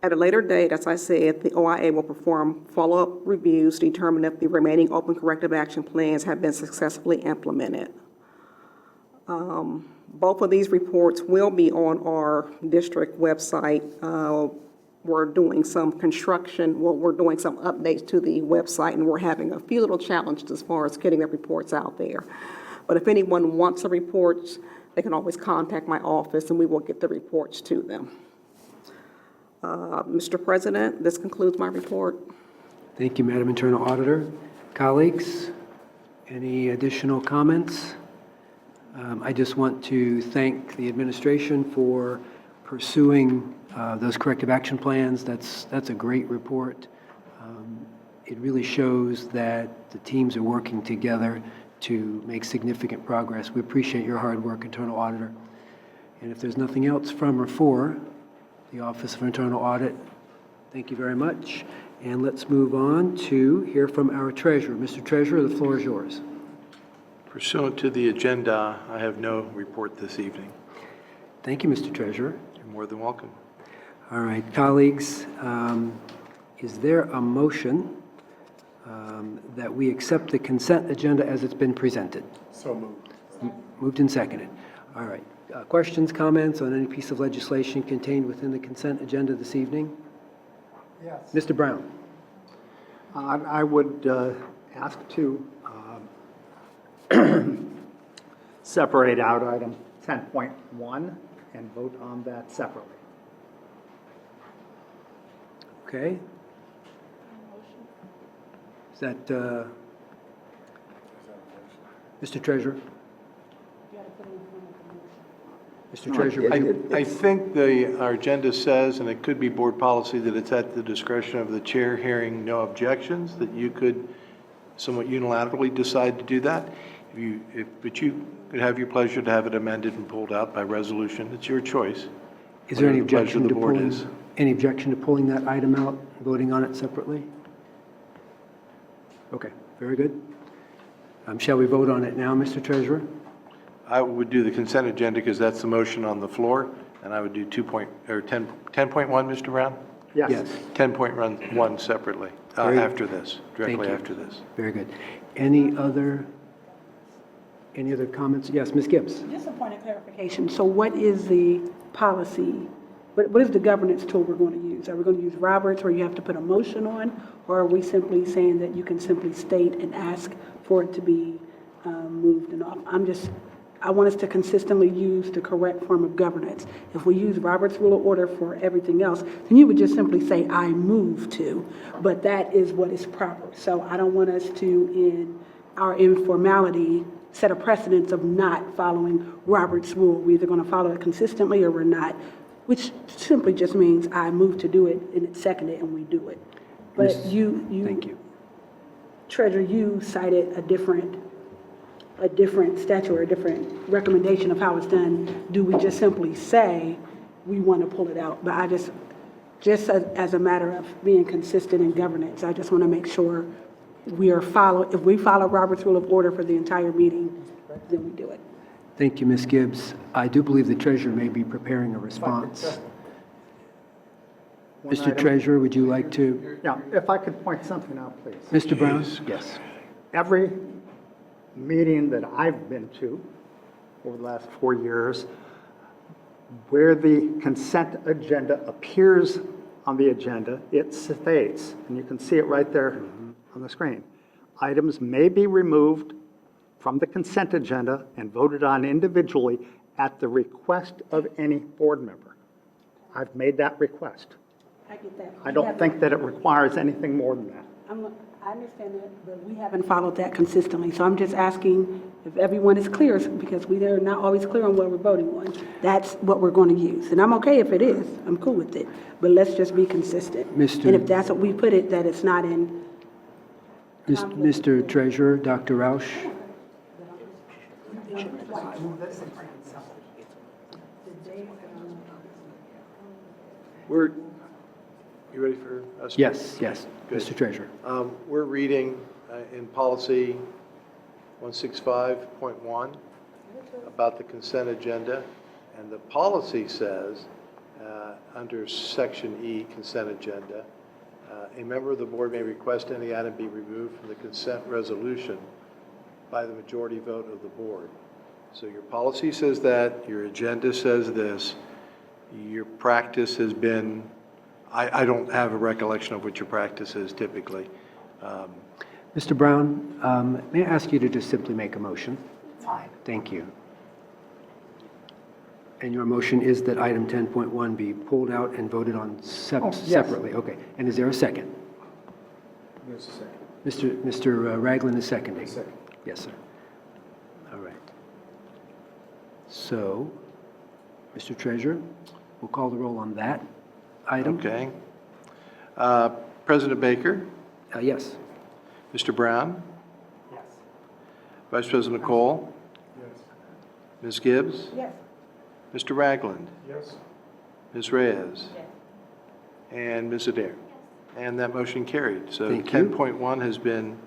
At a later date, as I said, the OIA will perform follow-up reviews to determine if the remaining open corrective action plans have been successfully implemented. Both of these reports will be on our district website. We're doing some construction, we're doing some updates to the website, and we're having a few little challenges as far as getting the reports out there. But if anyone wants the reports, they can always contact my office and we will get the reports to them. Mr. President, this concludes my report. Thank you, Madam Internal Auditor. Colleagues, any additional comments? I just want to thank the administration for pursuing those corrective action plans. That's a great report. It really shows that the teams are working together to make significant progress. We appreciate your hard work, Internal Auditor. And if there's nothing else from or for the Office of Internal Audit, thank you very much. And let's move on to hear from our Treasurer. Mr. Treasurer, the floor is yours. Pursuant to the agenda, I have no report this evening. Thank you, Mr. Treasurer. You're more than welcome. All right, colleagues, is there a motion that we accept the consent agenda as it's been presented? So moved. Moved and seconded. All right. Questions, comments on any piece of legislation contained within the consent agenda this evening? Yes. Mr. Brown. I would ask to separate out item 10.1 and vote on that separately. Okay? Is that, Mr. Treasurer? Mr. Treasurer, would you? I think our agenda says, and it could be board policy, that it's at the discretion of the chair, hearing no objections, that you could somewhat unilaterally decide to do that. But you could have your pleasure to have it amended and pulled out by resolution. It's your choice. Is there any Whatever the pleasure objection of to the board pulling, is. any objection to pulling that item out, voting on it separately? Okay, very good. Shall we vote on it now, Mr. Treasurer? I would do the consent agenda because that's the motion on the floor, and I would do 10.1, Mr. Brown? Yes. 10.1 separately, Very- after this, directly you. after this. Very good. Any other comments? Yes, Ms. Gibbs? Just a point of clarification. So what is the policy? What is the governance tool we're going to use? Are we going to use Roberts where you have to put a motion on? Or are we simply saying that you can simply state and ask for it to be moved and off? I want us to consistently use the correct form of governance. If we use Robert's Rule of Order for everything else, then you would just simply say, I move to. But that is what is proper. So I don't want us to, in our informality, set a precedence of not following Robert's Rule. We're either going to follow it consistently or we're not, which simply just means I move to do it and it's seconded and we do it. But Thank you. Treasurer, you cited a different statute or a different recommendation of how it's done. Do we just simply say we want to pull it out? But just as a matter of being consistent in governance, I just want to make sure if we follow Robert's Rule of Order for the entire meeting, then we do it. Thank you, Ms. Gibbs. I do believe the treasurer may be preparing a response. One Mr. item. Treasurer, would you like to? Yeah, if I could point something out, please. Mr. Brown? Yes. Every meeting that I've been to over the last 4 years, where the consent agenda appears on the agenda, it states, and you can see it right there on the screen, items may be removed from the consent agenda and voted on individually at the request of any board member. I've made that request. I get that. I don't think that it requires anything more than that. I understand that, but we haven't followed that consistently. So I'm just asking if everyone is clear, because we are not always clear on what we're voting on. That's what we're going to use. And I'm okay if it is. I'm cool with it. But let's just be consistent. And if that's what we put it, that it's not in. Mr. Treasurer, Dr. Roush? You ready for us? Yes, Good. Mr. Treasurer. We're reading in policy 165.1 about the consent agenda, and the policy says, under section E, consent agenda, a member of the board may request any item be removed from the consent resolution by the majority vote of the board. So your policy says that, your agenda says this, your practice has been, I don't have a recollection of what your practice is typically. Mr. Brown, may I ask you to just simply make a motion? Fine. Thank you. And your motion is that item 10.1 be pulled out and voted on yes. separately? Okay. And is there a second? There's a second. Mr. Ragland is seconding? Second. Yes, sir. All right. So, Mr. Treasurer, we'll call the roll on that item. Okay. President Baker, Yes. Mr. Brown, Yes. Vice President Cole, Yes. Ms. Gibbs, Yes. Mr. Ragland, Yes. Ms. Reyes, and Ms. Adair. And that motion carried. So Thank you. 10.1 has been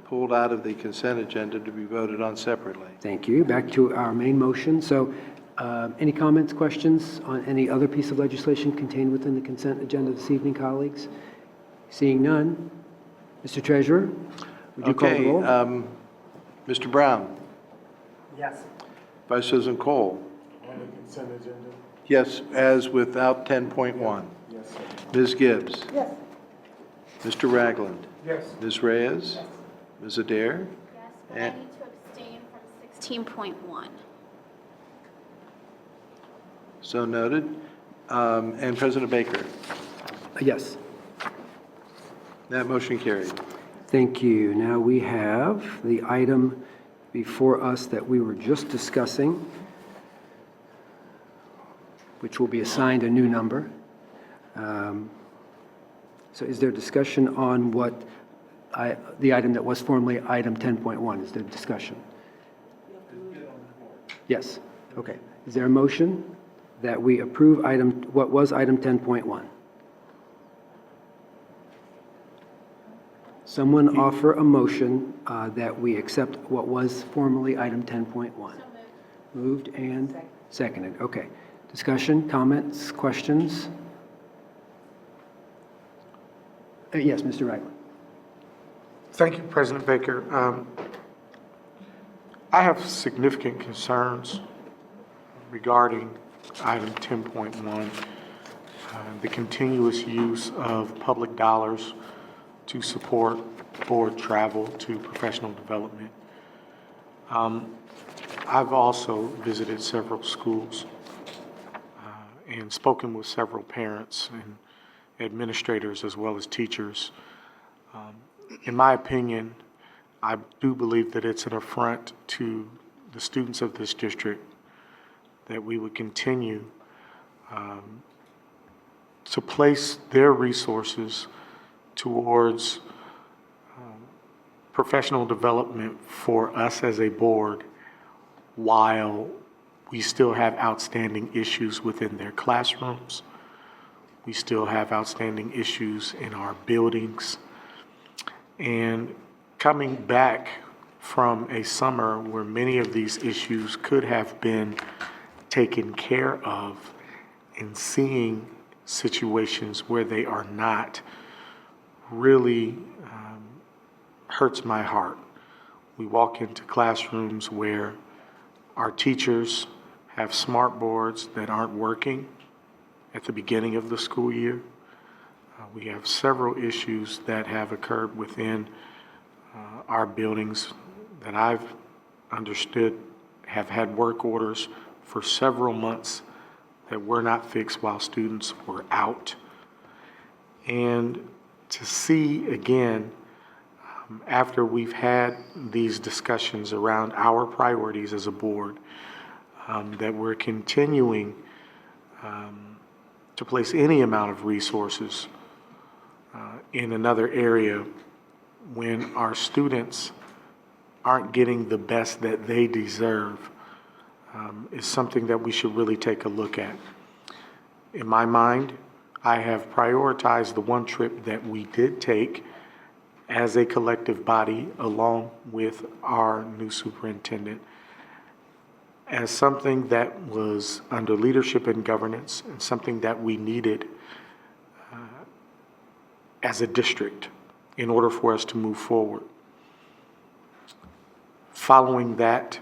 pulled out of the consent agenda to be voted on separately. Thank you. Back to our main motion. So, any comments, questions on any other piece of legislation contained within the consent agenda this evening, colleagues? Seeing none, Mr. Treasurer, would you call the Okay, roll? Mr. Brown, Yes. Vice President Cole, On the consent agenda? yes, as without 10.1. Yes, sir. Ms. Gibbs, Yes. Mr. Ragland, Yes. Ms. Reyes, Ms. Adair, Yes, but I And- need to abstain from 16.1. So noted. And President Baker, Yes. that motion carried. Thank you. Now we have the item before us that we were just discussing, which will be assigned a new number. So is there discussion on the item that was formerly item 10.1? Is there discussion? Yes, okay. Is there a motion that we approve what was item 10.1? Someone offer a motion that we accept what was formerly item 10.1. Moved and seconded, okay. Discussion, comments, questions? Yes, Mr. Reichland. Thank you, President Baker. I have significant concerns regarding item 10.1, the continuous use of public dollars to support board travel to professional development. I've also visited several schools and spoken with several parents and administrators as well as teachers. In my opinion, I do believe that it's an affront to the students of this district that we would continue to place their resources towards professional development for us as a board while we still have outstanding issues within their classrooms. We still have outstanding issues in our buildings. And coming back from a summer where many of these issues could have been taken care of, and seeing situations where they are not really hurts my heart. We walk into classrooms where our teachers have smart boards that aren't working at the beginning of the school year. We have several issues that have occurred within our buildings that I've understood have had work orders for several months that were not fixed while students were out. And to see again, after we've had these discussions around our priorities as a board, that we're continuing to place any amount of resources in another area when our students aren't getting the best that they deserve is something that we should really take a look at. In my mind, I have prioritized the one trip that we did take as a collective body along with our new superintendent as something that was under leadership and governance and something that we needed as a district in order for us to move forward. Following that,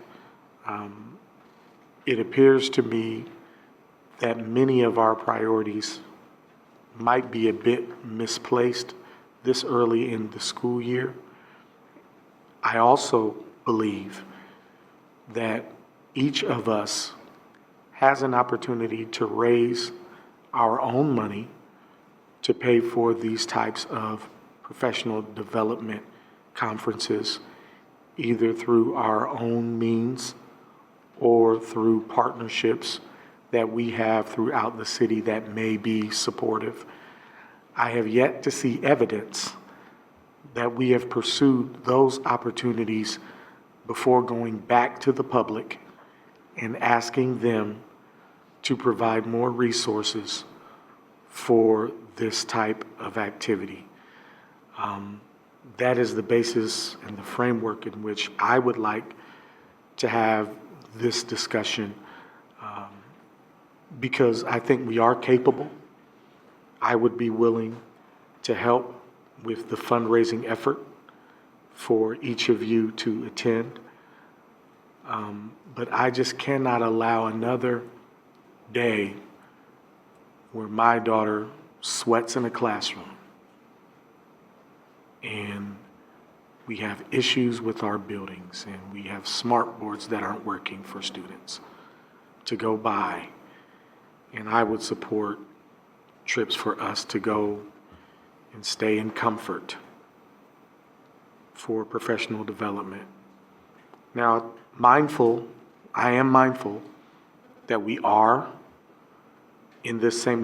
it appears to me that many of our priorities might be a bit misplaced this early in the school year. I also believe that each of us has an opportunity to raise our own money to pay for these types of professional development conferences, either through our own means or through partnerships that we have throughout the city that may be supportive. I have yet to see evidence that we have pursued those opportunities before going back to the public and asking them to provide more resources for this type of activity. That is the basis and the framework in which I would like to have this discussion, because I think we are capable. I would be willing to help with the fundraising effort for each of you to attend. But I just cannot allow another day where my daughter sweats in a classroom and we have issues with our buildings and we have smart boards that aren't working for students to go by And I would support trips for us to go and stay in comfort for professional development. Now, I am mindful that we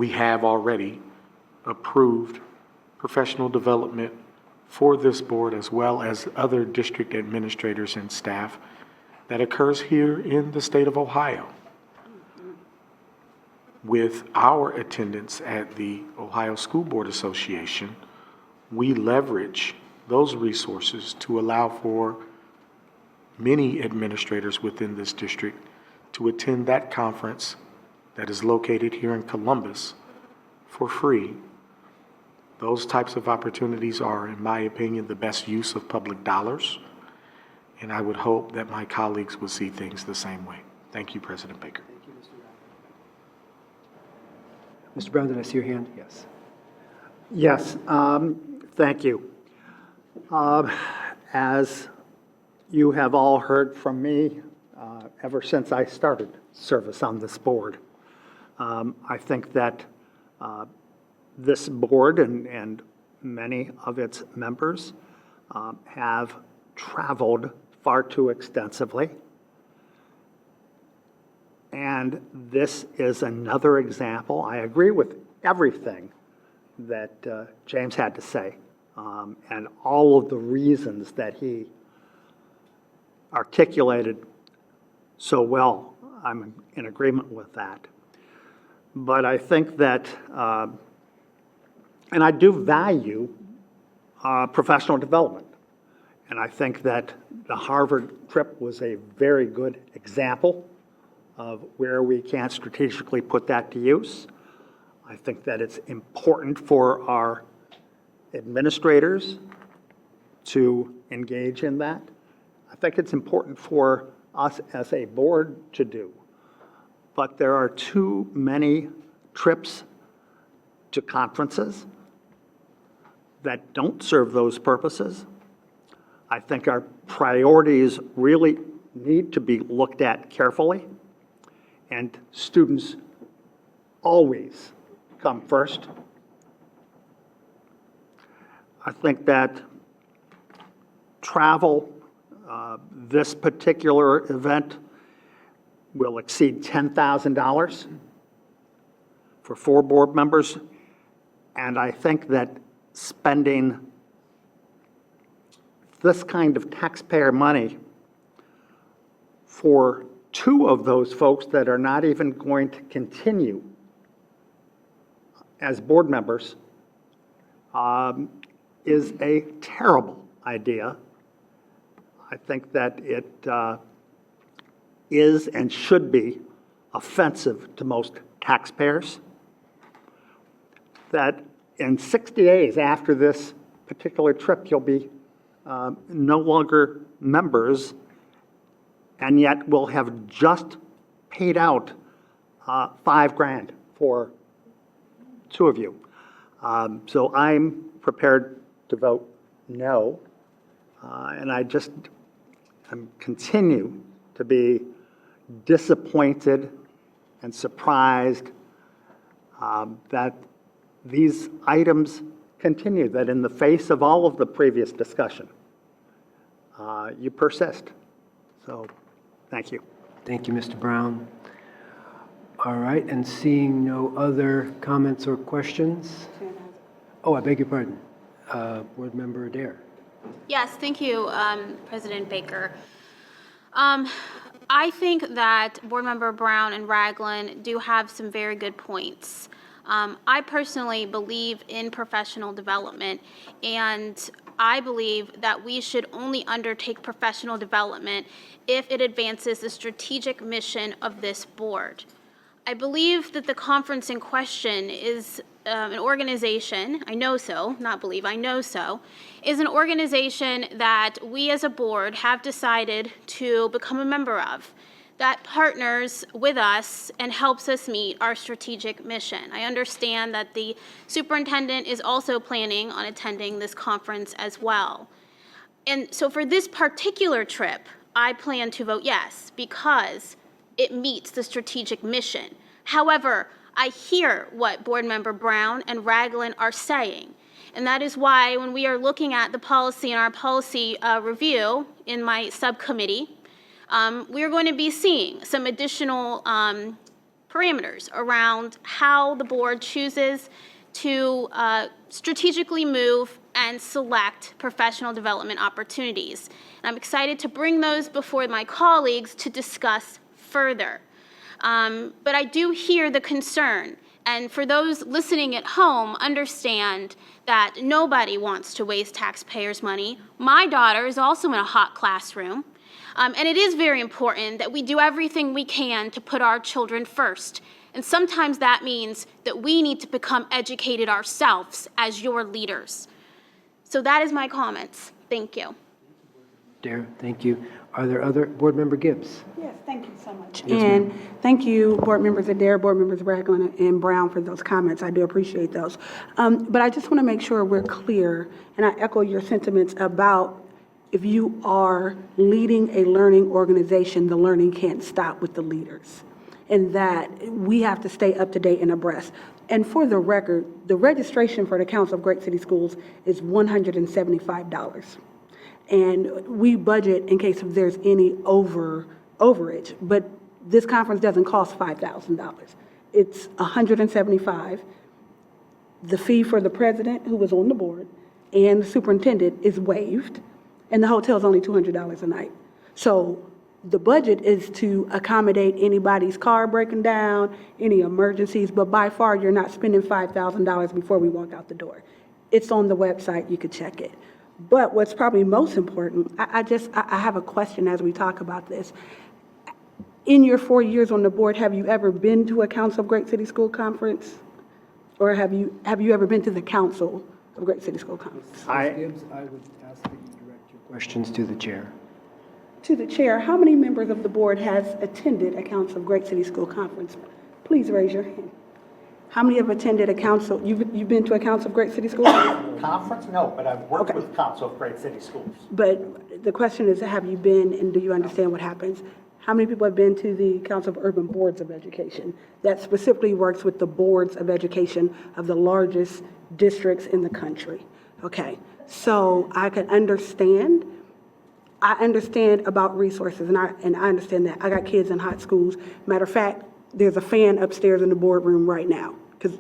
have already approved professional development for this board as well as other district administrators and staff that occurs here in the state of Ohio. With our attendance at the Ohio School Board Association, we leverage those resources to allow for many administrators within this district to attend that conference that is located here in Columbus for free. Those types of opportunities are, in my opinion, the best use of public dollars, and I would hope that my colleagues would see things the same way. Thank you, President Baker. Mr. Brown, did I see your hand? Yes. Yes, thank you. As you have all heard from me ever since I started service on this board, I think that this board and many of its members have traveled far too extensively. And this is another example. I agree with everything that James had to say, and all of the reasons that he articulated so well. I'm in agreement with that. But I think that, and I do value professional development. And I think that the Harvard trip was a very good example of where we can strategically put that to use. I think that it's important for our administrators to engage in that. I think it's important for us as a board to do. But there are too many trips to conferences that don't serve those purposes. I think our priorities really need to be looked at carefully, and students always come first. I think that travel, this particular event will exceed $10,000 for 4 board members, and I think that spending this kind of taxpayer money for 2 of those folks that are not even going to continue as board members is a terrible idea. I think that it is and should be offensive to most taxpayers. That in 60 days after this particular trip, you'll be no longer members, and yet we'll have just paid out $5,000 for 2 of you. So I'm prepared to vote no, and I'm continue to be disappointed and surprised that these items continue, that in the face of all of the previous discussion, you persist. So, thank you. Thank you, Mr. Brown. All right, and seeing no other comments or questions? Oh, I beg your pardon. Board Member Adair. Yes, thank you, President Baker. I think that Board Member Brown and Ragland do have some very good points. I personally believe in professional development, and I believe that we should only undertake professional development if it advances the strategic mission of this board. I believe that the conference in question is an organization, I know so, not believe, I know so, is an organization that we as a board have decided to become a member of, that partners with us and helps us meet our strategic mission. I understand that the superintendent is also planning on attending this conference as well. And so for this particular trip, I plan to vote yes because it meets the strategic mission. However, I hear what Board Member Brown and Ragland are saying. And that is why when we are looking at the policy and our policy review in my subcommittee, we are going to be seeing some additional parameters around how the board chooses to strategically move and select professional development opportunities. And I'm excited to bring those before my colleagues to discuss further. But I do hear the concern. And for those listening at home, understand that nobody wants to waste taxpayers' money. My daughter is also in a hot classroom. And it is very important that we do everything we can to put our children first. And sometimes that means that we need to become educated ourselves as your leaders. So that is my comments. Thank you. Dare, thank you. Are there other, Board Member Gibbs? Yes, thank you so much. Yes, ma'am. And thank you, Board Members Adair, Board Members Ragland and Brown for those comments. I do appreciate those. But I just want to make sure we're clear, and I echo your sentiments about if you are leading a learning organization, the learning can't stop with the leaders, and that we have to stay up to date and abreast. And for the record, the registration for the Council of Great City Schools is $175. And we budget in case if there's any overage, but this conference doesn't cost $5,000. It's $175. The fee for the president, who was on the board, and the superintendent is waived, and the hotel is only $200 a night. So the budget is to accommodate anybody's car breaking down, any emergencies, but by far you're not spending $5,000 before we walk out the door. It's on the website, you could check it. But what's probably most important, I have a question as we talk about this. In your 4 years on the board, have you ever been to a Council of Great City School Conference? Or have you ever been to the Council of Great City School Conference? Ms. Gibbs, I would ask that you direct your questions to the chair. To the chair, how many members of the board has attended a Council of Great City School Conference? Please raise your hand. How many have attended a council? You've been to a Council of Great City Schools? Conference? No, but I've worked Okay. with Council of Great City Schools. But the question is, have you been and do you understand what happens? How many people have been to the Council of Urban Boards of Education? That specifically works with the boards of education of the largest districts in the country. Okay, so I can understand. I understand about resources, and I understand that. I got kids in hot schools. Matter of fact, there's a fan upstairs in the boardroom right now because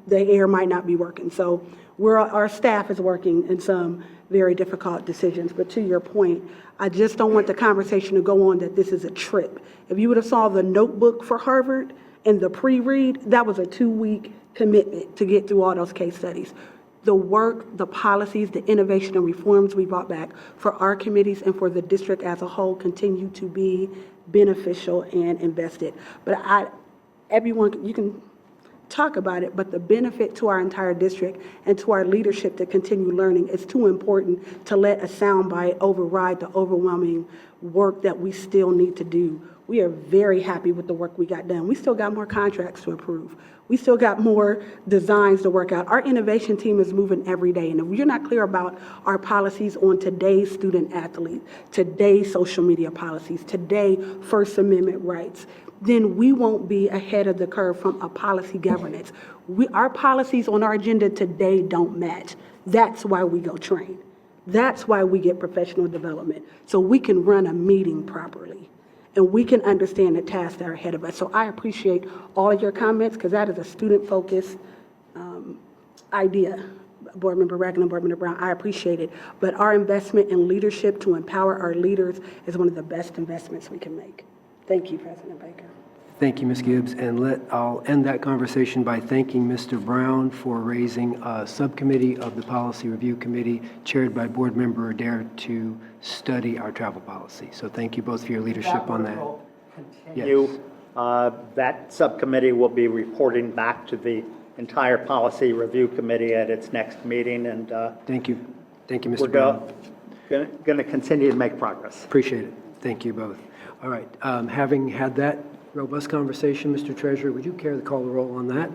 the air might not be working. So our staff is working in some very difficult decisions. But to your point, I just don't want the conversation to go on that this is a trip. If you would have saw the notebook for Harvard and the pre-read, that was a 2-week commitment to get through all those case studies. The work, the policies, the innovation and reforms we brought back for our committees and for the district as a whole continue to be beneficial and invested. But everyone, you can talk about it, but the benefit to our entire district and to our leadership to continue learning is too important to let a soundbite override the overwhelming work that we still need to do. We are very happy with the work we got done. We still got more contracts to approve. We still got more designs to work out. Our innovation team is moving every day. And if you're not clear about our policies on today's student athlete, today's social media policies, today First Amendment rights, then we won't be ahead of the curve from a policy governance. Our policies on our agenda today don't match. That's why we go train. That's why we get professional development, so we can run a meeting properly and we can understand the tasks that are ahead of us. So I appreciate all of your comments because that is a student-focused idea. Board Member Ragland and Board Member Brown, I appreciate it. But our investment in leadership to empower our leaders is one of the best investments we can make. Thank you, President Baker. Thank you, Ms. Gibbs, and I'll end that conversation by thanking Mr. Brown for raising a subcommittee of the Policy Review Committee chaired by Board Member Adair to study our travel policy. So thank you both for your leadership on that. will continue. That subcommittee will be reporting back to the entire Policy Review Committee at its next meeting, and Thank you. Thank you, we're Mr. Brown. going to continue to make progress. Appreciate it. Thank you both. All right, having had that robust conversation, Mr. Treasurer, would you care to call the roll on that?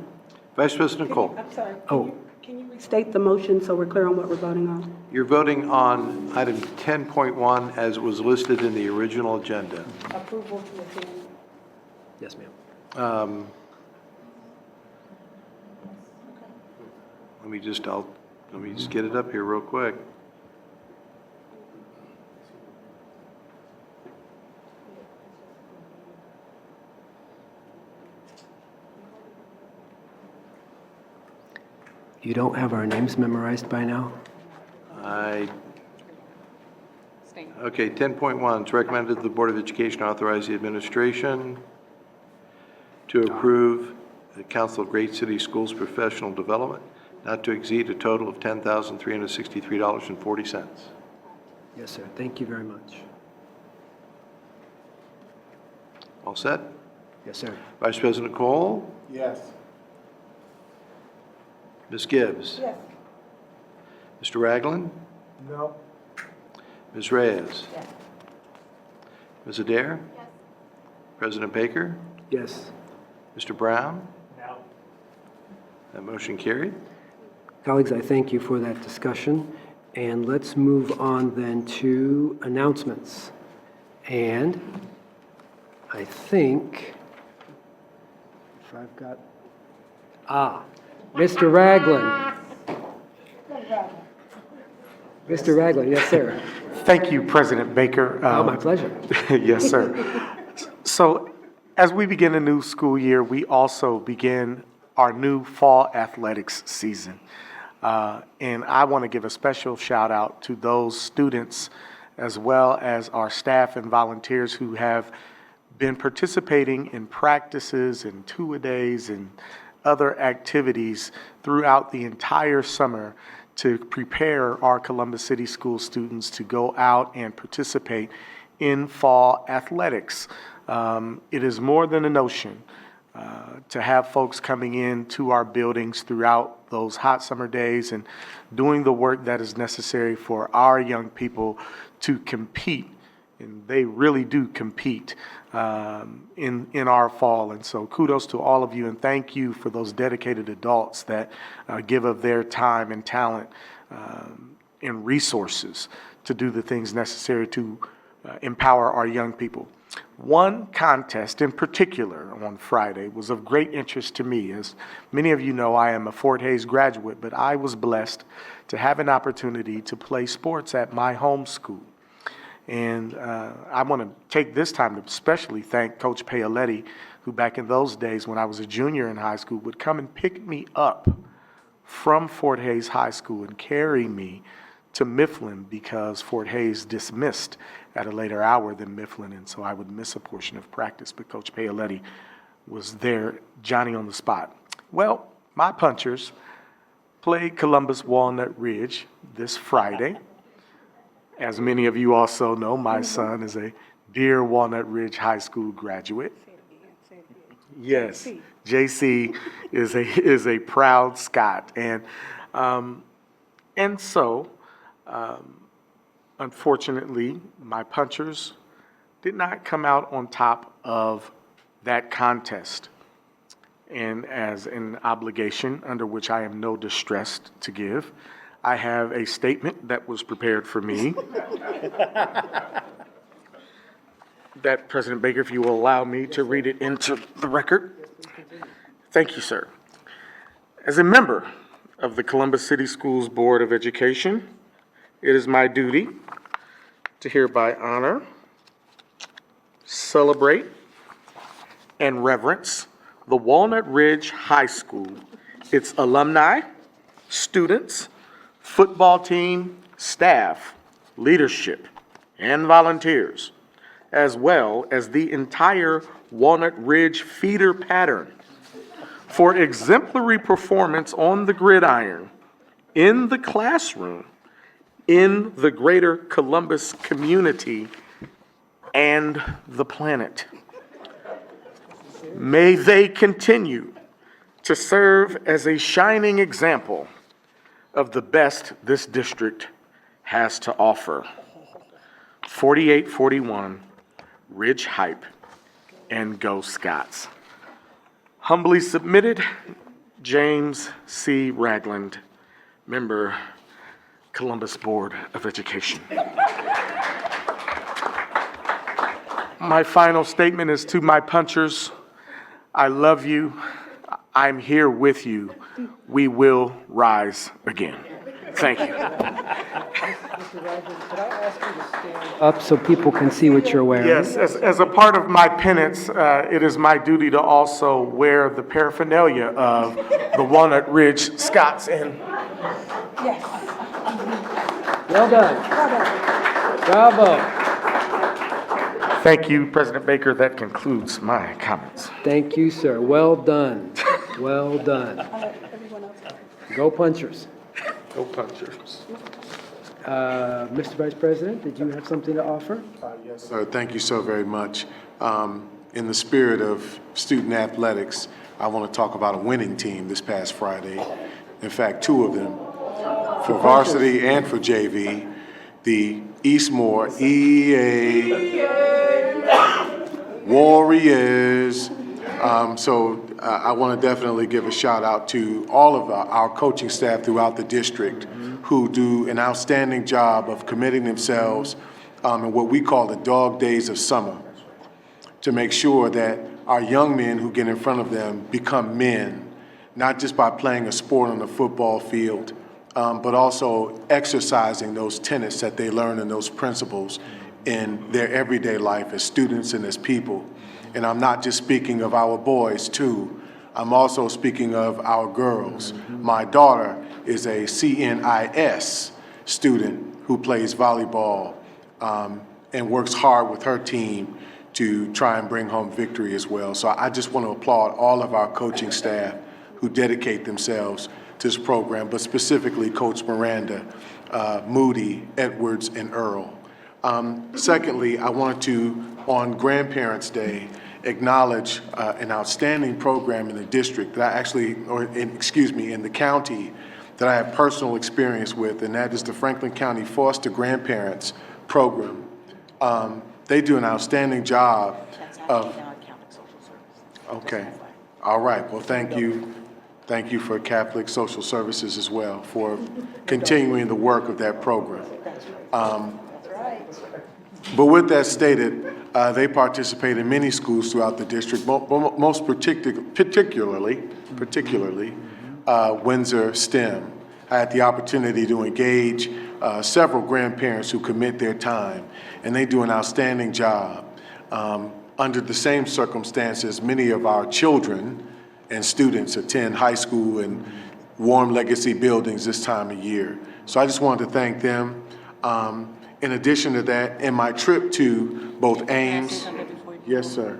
Vice President Cole, I'm sorry. Oh. Can you restate the motion so we're clear on what we're voting on? you're voting on item 10.1 as was listed in the original agenda. Approval to attend. Yes, ma'am. let me just get it up here real quick. You don't have our names memorized by now? Okay, 10.1, it's recommended the Board of Education authorize the administration to approve the Council of Great City Schools professional development not to exceed a total of $10,363.40. Yes, sir. Thank you very much. All set? Yes, sir. Vice President Cole? Yes. Ms. Gibbs? Yes. Mr. Ragland? No. Ms. Reyes? Ms. Adair? Yes. President Baker? Yes. Mr. Brown? No. That motion carried. Colleagues, I thank you for that discussion. And let's move on then to announcements. And I think, if I've got, Mr. Ragland. Mr. Ragland, yes, sir. Thank you, President Baker. Oh, my pleasure. Yes, sir. So as we begin a new school year, we also begin our new fall athletics season. And I want to give a special shout out to those students as well as our staff and volunteers who have been participating in practices and two-a-days and other activities throughout the entire summer to prepare our Columbus City School students to go out and participate in fall athletics. It is more than a notion to have folks coming into our buildings throughout those hot summer days and doing the work that is necessary for our young people to compete. And they really do compete in our fall. And so kudos to all of you, and thank you for those dedicated adults that give of their time and talent and resources to do the things necessary to empower our young people. One contest in particular on Friday was of great interest to me. As many of you know, I am a Fort Hays graduate, but I was blessed to have an opportunity to play sports at my home school. And I want to take this time to especially thank Coach Paoletti, who back in those days when I was a junior in high school would come and pick me up from Fort Hays High School and carry me to Mifflin because Fort Hays dismissed at a later hour than Mifflin, and so I would miss a portion of practice, but Coach Paoletti was there, Johnny on the spot. Well, my Punchers played Columbus Walnut Ridge this Friday. As many of you also know, my son is a dear Walnut Ridge High School graduate. Yes, JC is a proud Scot, and so unfortunately, my Punchers did not come out on top of that contest. And as an obligation under which I am no distressed to give, I have a statement that was prepared for me. That, President Baker, if you will allow me to read it into the record. Thank you, sir. As a member of the Columbus City Schools Board of Education, it is my duty to hereby honor, celebrate, and reverence the Walnut Ridge High School, its alumni, students, football team, staff, leadership, and volunteers, as well as the entire Walnut Ridge feeder pattern for exemplary performance on the gridiron, in the classroom, in the greater Columbus community, and the planet. May they continue to serve as a shining example of the best this district has to offer. 4841, Ridge Hype, and go Scots. Humbly submitted, James C. Ragland, member, Columbus Board of Education. My final statement is to my Punchers. I love you. I'm here with you. We will rise again. Thank you. Up so people can see what you're wearing. Yes, as a part of my penance, it is my duty to also wear the paraphernalia of the Walnut Ridge Scots. And Well done. Bravo. thank you, President Baker. That concludes my comments. Thank you, sir. Well done. Well done. Go Punchers. Go Punchers. Mr. Vice President, did you have something to offer? Yes, sir. Thank you so very much. In the spirit of student athletics, I want to talk about a winning team this past Friday. In fact, two of them, for varsity and for JV, the Eastmore EA Warriors. I want to definitely give a shout out to all of our coaching staff throughout the district who do an outstanding job of committing themselves in what we call the dog days of summer to make sure that our young men who get in front of them become men, not just by playing a sport on the football field, but also exercising those tenets that they learn and those principles in their everyday life as students and as people. And I'm not just speaking of our boys too, I'm also speaking of our girls. My daughter is a CNIS student who plays volleyball and works hard with her team to try and bring home victory as well. So I just want to applaud all of our coaching staff who dedicate themselves to this program, but specifically Coach Miranda, Moody, Edwards, and Earl. Secondly, I wanted to, on Grandparents' Day, acknowledge an outstanding program in the district that I actually, in the county that I have personal experience with, and that is the Franklin County Foster Grandparents Program. They do an outstanding job of. Okay, all right. Well, thank you. Thank you for Catholic Social Services as well for continuing the work of that program. But with that stated, they participate in many schools throughout the district, most particularly Windsor STEM. I had the opportunity to engage several grandparents who commit their time, and they do an outstanding job. Under the same circumstances, many of our children and students attend high school and warm legacy buildings this time of year. So I just wanted to thank them. In addition to that, in my trip to both Ames. Yes, sir.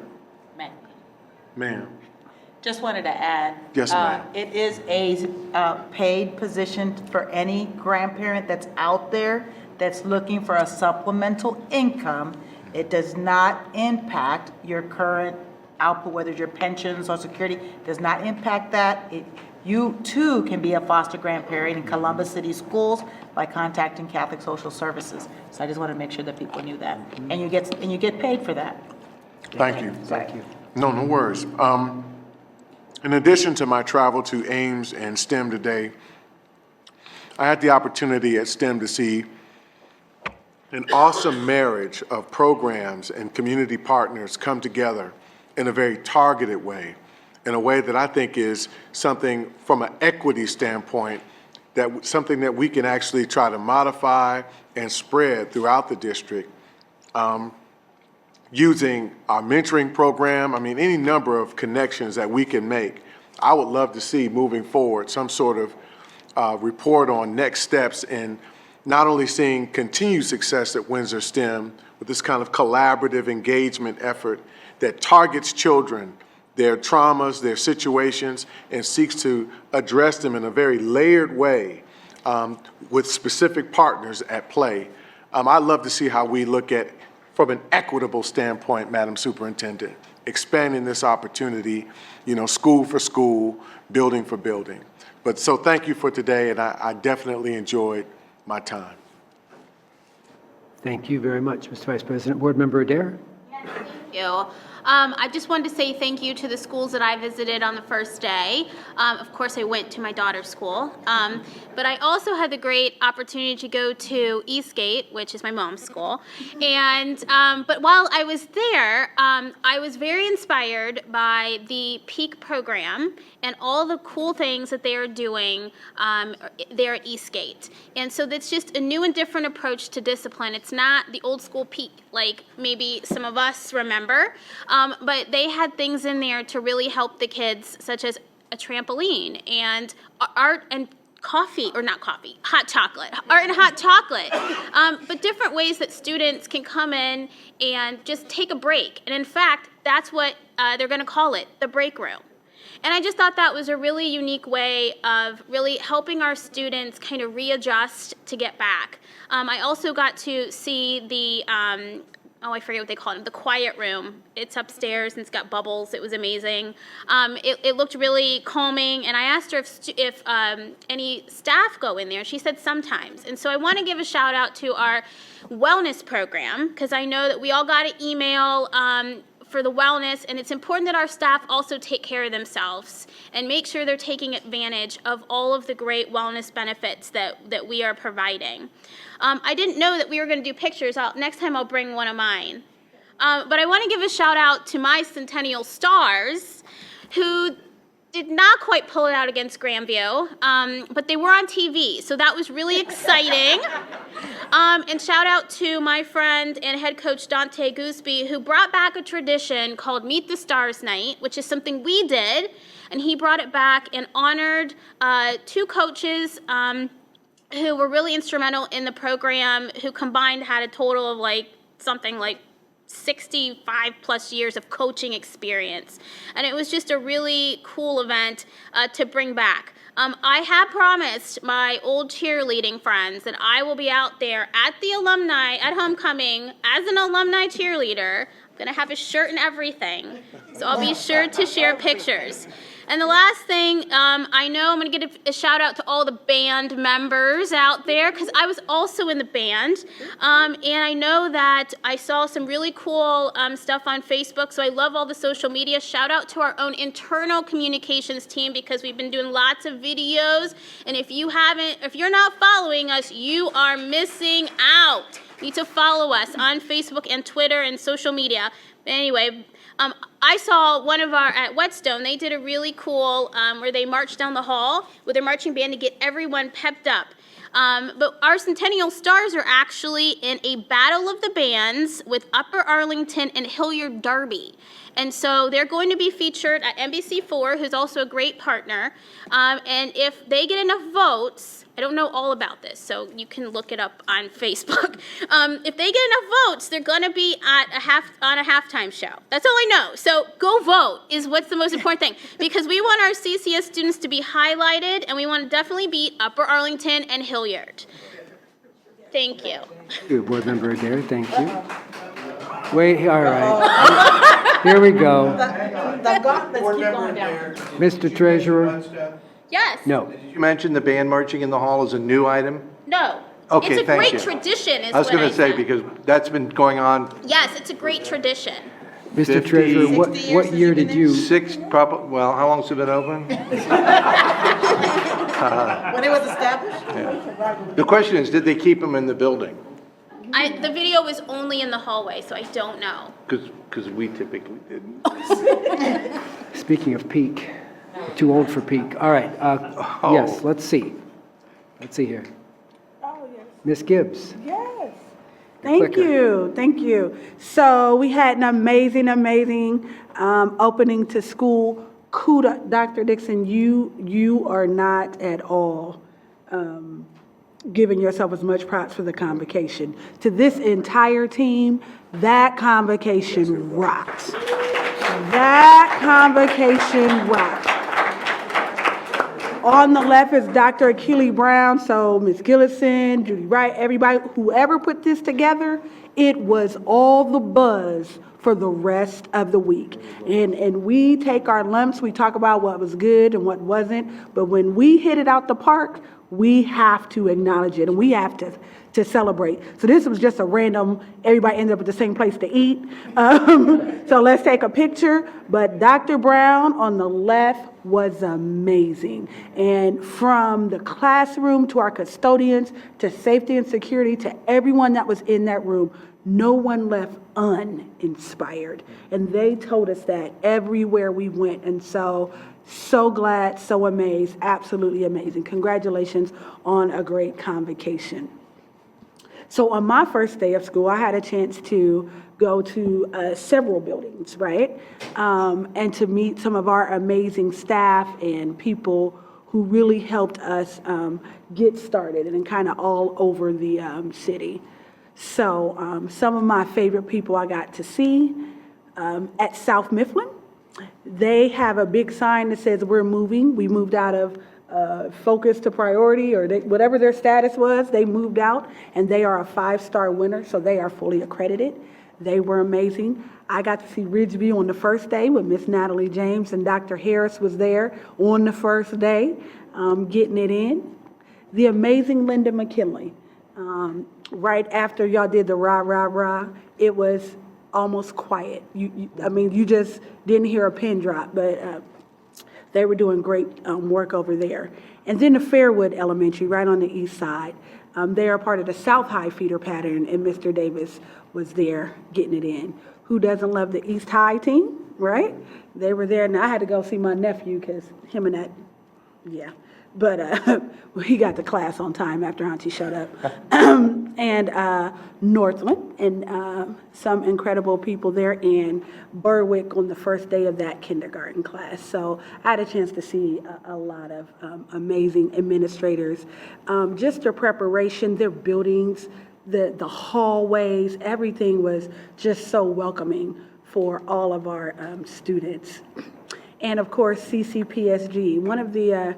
Ma'am. Just wanted to add. Yes, ma'am. It is a paid position for any grandparent that's out there that's looking for a supplemental income. It does not impact your current output, whether it's your pensions or security, does not impact that. You too can be a foster grandparent in Columbus City Schools by contacting Catholic Social Services. So I just want to make sure that people knew that. And you get paid for that. Thank you. Thank you. No worries. In addition to my travel to Ames and STEM today, I had the opportunity at STEM to see an awesome marriage of programs and community partners come together in a very targeted way, in a way that I think is something from an equity standpoint, something that we can actually try to modify and spread throughout the district. Using our mentoring program, any number of connections that we can make. I would love to see moving forward some sort of report on next steps in not only seeing continued success at Windsor STEM with this kind of collaborative engagement effort that targets children, their traumas, their situations, and seeks to address them in a very layered way with specific partners at play. I'd love to see how we look at, from an equitable standpoint, Madam Superintendent, expanding this opportunity, school for school, building for building. But so thank you for today, and I definitely enjoyed my time. Thank you very much, Mr. Vice President. Board Member Adair? Thank you. I just wanted to say thank you to the schools that I visited on the first day. Of course, I went to my daughter's school, but I also had the great opportunity to go to Eastgate, which is my mom's school. And but while I was there, I was very inspired by the PEAK program and all the cool things that they are doing there at Eastgate. And so that's just a new and different approach to discipline. It's not the old school PEAK like maybe some of us remember, but they had things in there to really help the kids, such as a trampoline and art and coffee, or not coffee, hot chocolate, art and hot chocolate, but different ways that students can come in and just take a break. And in fact, that's what they're going to call it, the break room. And I just thought that was a really unique way of really helping our students kind of readjust to get back. I also got to see the, I forget what they call it, the quiet room. It's upstairs and it's got bubbles. It was amazing. It looked really calming, and I asked her if any staff go in there. She said sometimes. And so I want to give a shout out to our wellness program, because I know that we all got an email for the wellness, and it's important that our staff also take care of themselves and make sure they're taking advantage of all of the great wellness benefits that we are providing. I didn't know that we were going to do pictures. Next time I'll bring one of mine. But I want to give a shout out to my Centennial Stars, who did not quite pull it out against Grandview, but they were on TV, so that was really exciting. And shout out to my friend and head coach Dante Gooseby, who brought back a tradition called Meet the Stars Night, which is something we did, and he brought it back and honored two coaches who were really instrumental in the program, who combined had a total of something like 65 plus years of coaching experience. And it was just a really cool event to bring back. I have promised my old cheerleading friends that I will be out there at the alumni, at homecoming, as an alumni cheerleader. I'm going to have a shirt and everything. So I'll be sure to share pictures. And the last thing, I know I'm going to get a shout out to all the band members out there, because I was also in the band. And I know that I saw some really cool stuff on Facebook, so I love all the social media. Shout out to our own internal communications team, because we've been doing lots of videos. And if you're not following us, you are missing out. You need to follow us on Facebook and Twitter and social media. Anyway, I saw one of at Whetstone, they did a really cool where they marched down the hall with their marching band to get everyone pepped up. But our Centennial Stars are actually in a battle of the bands with Upper Arlington and Hilliard Derby. And so they're going to be featured at NBC4, who's also a great partner. And if they get enough votes, I don't know all about this, so you can look it up on Facebook. If they get enough votes, they're going to be on a halftime show. That's all I know. So go vote is what's the most important thing, because we want our CCS students to be highlighted, and we want to definitely beat Upper Arlington and Hilliard. Thank you. Good, Board Member Adair, thank you. Wait, all right. Here we go. The gauntlets keep going down. Mr. Treasurer? Yes. No. Did you mention the band marching in the hall is a new item? No. Okay, it's a thank great you. tradition, is I was what going I to say, said. because that's been going on Yes, it's a great tradition. Mr. 50 Treasurer, 60 what years year has it did been you, well, how long's it been open? When it was established? The question is, did they keep them in the building? The video was only in the hallway, so I don't know. Because we typically didn't. speaking of peak, too old for peak. All right, yes, let's see. Let's see here. Oh, yes. Ms. Gibbs? Yes. The Thank clicker. you, thank you. So we had an amazing opening to school. Kudos, Dr. Dixon, you are not at all giving yourself as much props for the convocation. To this entire team, that convocation rocked. That convocation rocked. On the left is Dr. Achille Brown, so Ms. Gillison, Judy Wright, everybody, whoever put this together, it was all the buzz for the rest of the week. And we take our lumps, we talk about what was good and what wasn't, but when we hit it out the park, we have to acknowledge it and we have to celebrate. So this was just a random, everybody ended up at the same place to eat. So let's take a picture. But Dr. Brown on the left was amazing. And from the classroom to our custodians, to safety and security, to everyone that was in that room, no one left uninspired. And they told us that everywhere we went. And so glad, so amazed, absolutely amazing. Congratulations on a great convocation. So on my first day of school, I had a chance to go to several buildings, right? And to meet some of our amazing staff and people who really helped us get started and kind of all over the city. So some of my favorite people I got to see at South Mifflin. They have a big sign that says we're moving. We moved out of focus to priority, or whatever their status was, they moved out, and they are a 5-star winner, so they are fully accredited. They were amazing. I got to see Ridgeview on the first day with Miss Natalie James, and Dr. Harris was there on the first day, getting it in. The amazing Linda McKinley. Right after y'all did the rah, rah, rah, it was almost quiet. I mean, you just didn't hear a pin drop, but they were doing great work over there. And then the Fairwood Elementary, right on the east side. They are part of the South High feeder pattern, and Mr. Davis was there getting it in. Who doesn't love the East High team, right? They were there, and I had to go see my nephew because him and that, yeah. But he got to class on time after Auntie showed up. And Northland, and some incredible people there, and Berwick on the first day of that kindergarten class. So I had a chance to see a lot of amazing administrators. Just their preparation, their buildings, the hallways, everything was just so welcoming for all of our students. And of course, CCPSG, one of the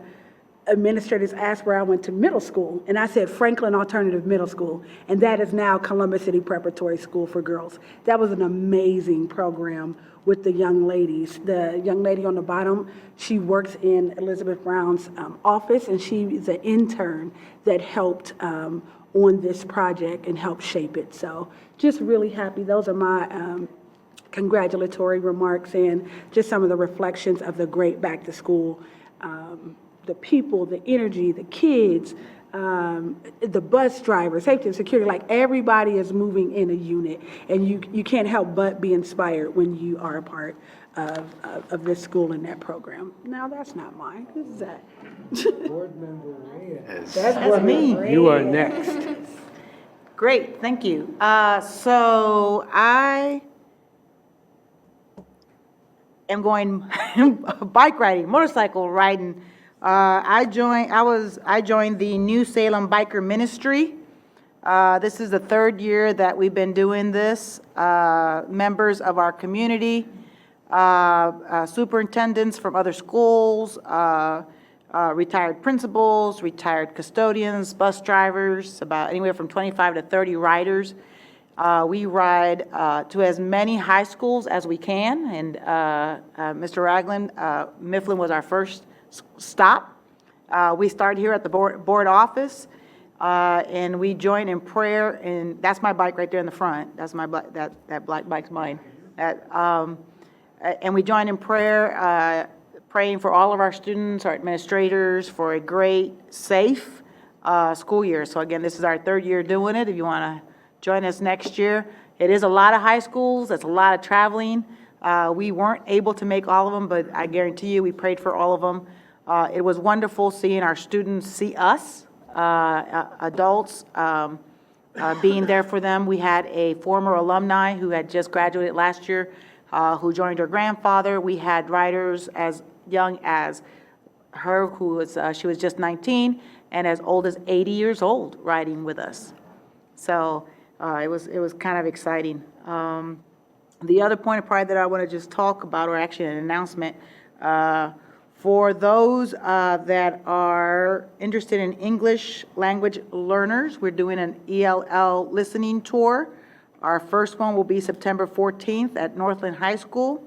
administrators asked where I went to middle school, and I said Franklin Alternative Middle School, and that is now Columbus City Preparatory School for Girls. That was an amazing program with the young ladies. The young lady on the bottom, she works in Elizabeth Brown's office, and she is an intern that helped on this project and helped shape it. So just really happy. Those are my congratulatory remarks and just some of the reflections of the great back to school. The people, the energy, the kids, the bus drivers, safety and security, like everybody is moving in a unit. And you can't help but be inspired when you are a part of this school and that program. Now, that's not mine. Who's that? Board Member Reyes. That's me. You are next. Great, thank you. So I am going bike riding, motorcycle riding. I joined the New Salem Biker Ministry. This is the third year that we've been doing this. Members of our community, superintendents from other schools, retired principals, retired custodians, bus drivers, about anywhere from 25 to 30 riders. We ride to as many high schools as we can, and Mr. Ragland, Mifflin was our first stop. We start here at the board office, and we join in prayer, and that's my bike right there in the front. That's my that black bike's mine. And we join in prayer, praying for all of our students, our administrators, for a great, safe school year. So again, this is our third year doing it. If you want to join us next year, it is a lot of high schools. It's a lot of traveling. We weren't able to make all of them, but I guarantee you we prayed for all of them. It was wonderful seeing our students see us, adults, being there for them. We had a former alumni who had just graduated last year, who joined her grandfather. We had riders as young as her, who was she was just 19, and as old as 80 years old riding with us. So it was kind of exciting. The other point of pride that I want to just talk about, or actually an announcement, for those that are interested in English language learners, we're doing an ELL listening tour Our first one will be September 14th at Northland High School.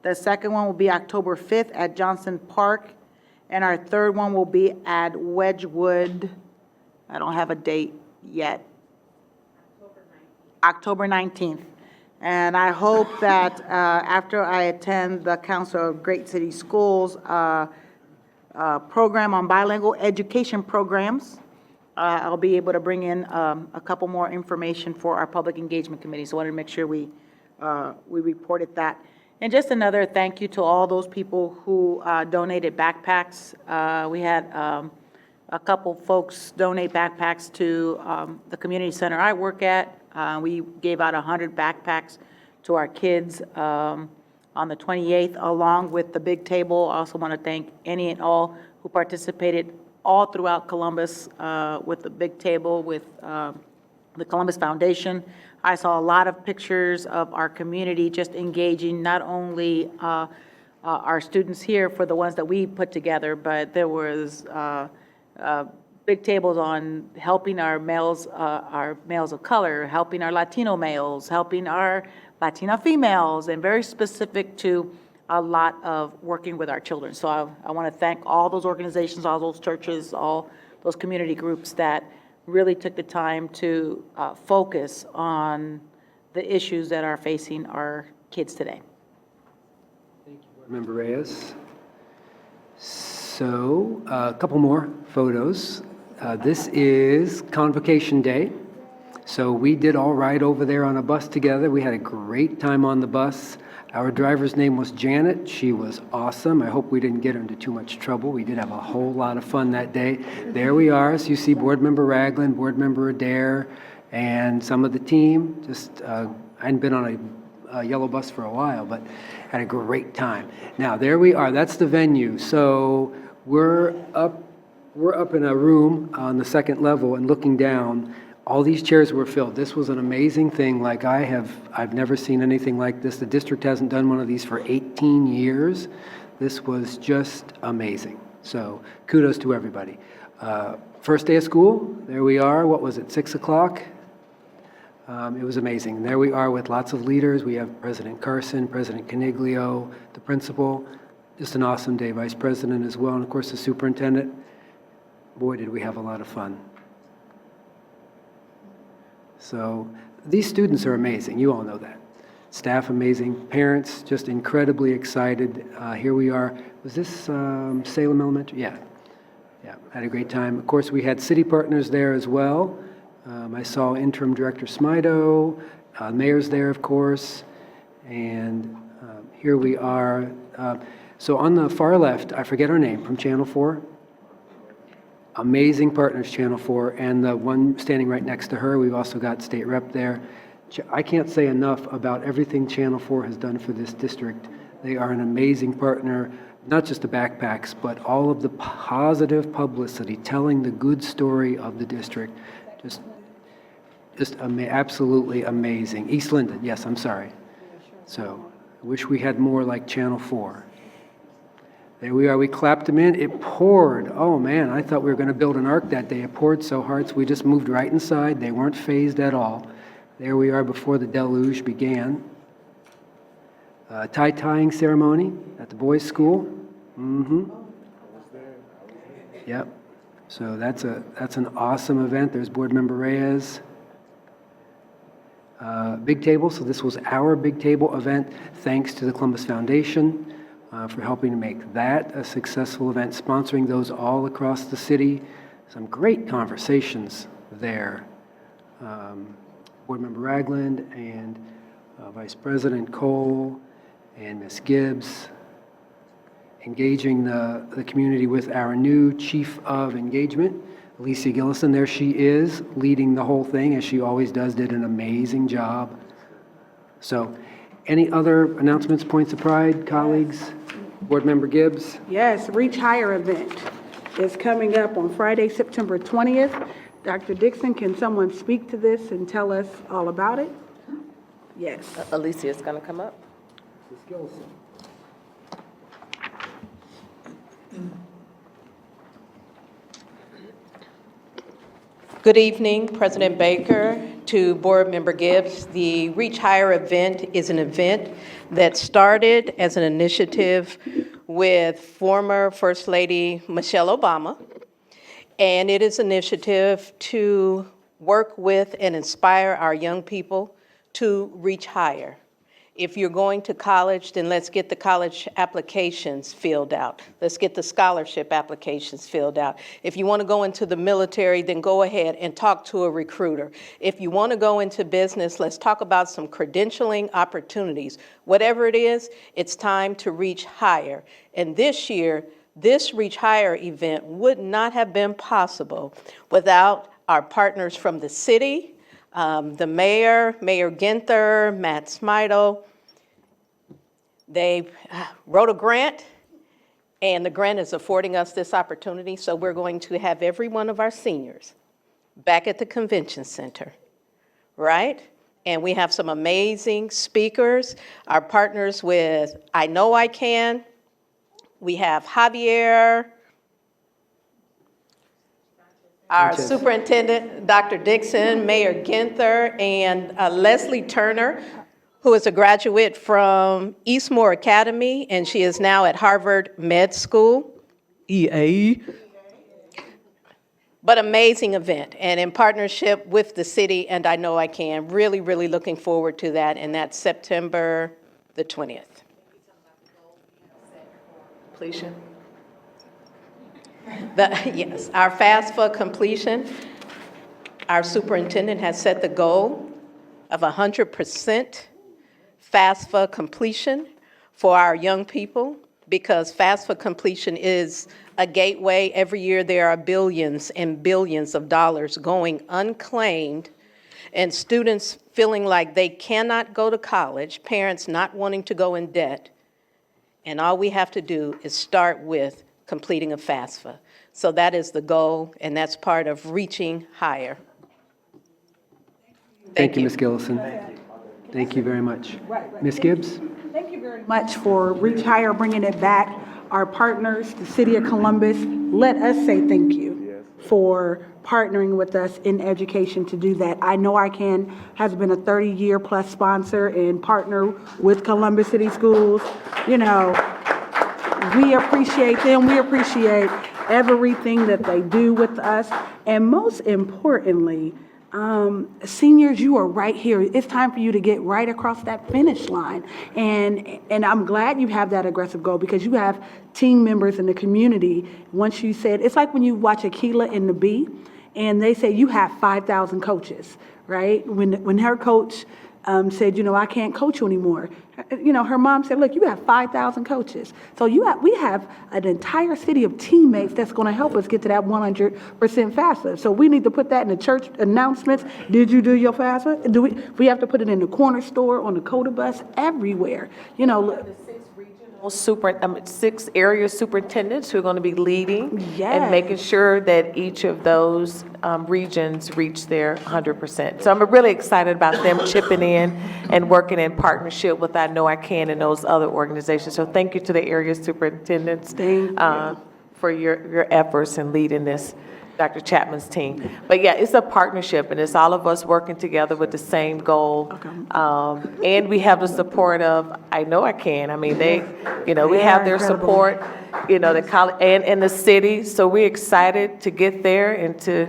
The second one will be October 5th at Johnson Park. And our third one will be at Wedgewood. I don't have a date yet. October 19th. And I hope that after I attend the Council of Great City Schools program on bilingual education programs, I'll be able to bring in a couple more information for our Public Engagement Committee. So I wanted to make sure we reported that. And just another thank you to all those people who donated backpacks. We had a couple folks donate backpacks to the community center I work at. We gave out 100 backpacks to our kids on the 28th, along with the big table. I also want to thank any and all who participated all throughout Columbus with the big table, with the Columbus Foundation. I saw a lot of pictures of our community just engaging not only our students here for the ones that we put together, but there was big tables on helping our males of color, helping our Latino males, helping our Latina females, and very specific to a lot of working with our children. So I want to thank all those organizations, all those churches, all those community groups that really took the time to focus on the issues that are facing our kids today. Thank you, Board Member Reyes. So, a couple more photos. This is Convocation Day. So we did all right over there on a bus together. We had a great time on the bus. Our driver's name was Janet. She was awesome. I hope we didn't get her into too much trouble. We did have a whole lot of fun that day. There we are. So you see Board Member Ragland, Board Member Adair, and some of the team. Just, I hadn't been on a yellow bus for a while, but had a great time. Now, there we are. That's the venue. So we're up in a room on the second level and looking down. All these chairs were filled. This was an amazing thing. Like I've never seen anything like this. The district hasn't done one of these for 18 years. This was just amazing. So kudos to everybody. First day of school, there we are. What was it, 6 o'clock? It was amazing. There we are with lots of leaders. We have President Carson, President Caniglio, the principal. Just an awesome day. Vice President as well, and of course the superintendent. Boy, did we have a lot of fun. So these students are amazing. You all know that. Staff amazing. Parents just incredibly excited. Here we are. Was this Salem Elementary? Yeah. Yeah, had a great time. Of course, we had city partners there as well. I saw Interim Director Smido. Mayor's there, of course. And here we are. So on the far left, I forget her name, from Channel 4. Amazing partners, Channel 4, and the one standing right next to her, we've also got State Rep there. I can't say enough about everything Channel 4 has done for this district. They are an amazing partner, not just the backpacks, but all of the positive publicity, telling the good story of the district. Absolutely amazing. East Linden, yes, I'm sorry. So I wish we had more like Channel 4. There we are. We clapped them in. It poured. Oh, man, I thought we were going to build an ark that day. It poured so hard, so we just moved right inside. They weren't fazed at all. There we are before the deluge began. Tie-tying ceremony at the boys' school. Yep. So that's an awesome event. There's Board Member Reyes. Big table. So this was our big table event, thanks to the Columbus Foundation. For helping to make that a successful event, sponsoring those all across the city. Some great conversations there. Board Member Ragland and Vice President Cole and Ms. Gibbs, engaging the community with our new Chief of Engagement, Alicia Gillison. There she is, leading the whole thing, as she always does, did an amazing job. So, any other announcements, points of pride, colleagues? Board Member Gibbs? Yes, Reach Higher event is coming up on Friday, September 20th. Dr. Dixon, can someone speak to this and tell us all about it? Yes. Alicia is going to come up. Ms. Gillison. Good evening, President Baker, to Board Member Gibbs. The Reach Higher event is an event that started as an initiative with former First Lady Michelle Obama, and it is an initiative to work with and inspire our young people to reach higher. If you're going to college, then let's get the college applications filled out. Let's get the scholarship applications filled out. If you want to go into the military, then go ahead and talk to a recruiter. If you want to go into business, let's talk about some credentialing opportunities. Whatever it is, it's time to reach higher. And this year, this Reach Higher event would not have been possible without our partners from the city, the mayor, Mayor Ginther, Matt Smidle. They wrote a grant, and the grant is affording us this opportunity, so we're going to have every one of our seniors back at the convention center, right? And we have some amazing speakers, our partners with I Know I Can. We have Javier, our superintendent, Dr. Dixon, Mayor Ginther, and Leslie Turner, who is a graduate from Eastmore Academy, and she is now at Harvard Med School, EA. But amazing event, and in partnership with the city and I Know I Can. Really, really looking forward to that, and that's September the 20th. Completion. Yes, our FAFSA completion, our superintendent has set the goal of 100% FAFSA completion for our young people, because FAFSA completion is a gateway. Every year there are billions and billions of dollars going unclaimed, and students feeling like they cannot go to college, parents not wanting to go in debt, and all we have to do is start with completing a FAFSA. So that is the goal, and that's part of reaching higher. Thank you, Ms. Gillison. Thank you very much. Ms. Gibbs? Thank you very much for Reach Higher, bringing it back. Our partners, the City of Columbus, let us say thank you for partnering with us in education to do that. I Know I Can has been a 30-year plus sponsor and partner with Columbus City Schools. You know, we appreciate them. We appreciate everything that they do with us. And most importantly, seniors, you are right here. It's time for you to get right across that finish line. And I'm glad you have that aggressive goal, because you have team members in the community. Once you said, it's like when you watch Akilah and the Bee, and they say you have 5,000 coaches, right? When her coach said, you know, I can't coach you anymore. You know, her mom said, look, you have 5,000 coaches. So we have an entire city of teammates that's going to help us get to that 100% FAFSA. So we need to put that in the church announcements. Did you do your FAFSA? We have to put it in the corner store, on the COTA bus, everywhere. You know, Six area superintendents who are going to be leading Yes. and making sure that each of those regions reach their 100%. So I'm really excited about them chipping in and working in partnership with I Know I Can and those other organizations. So thank you to the area superintendents for your efforts in leading this, Dr. Chapman's team. But yeah, it's a partnership, and it's all of us working together with the same goal. And we have the support of I Know I Can. I mean, we have their support, the college and the city. So we're excited to get there and to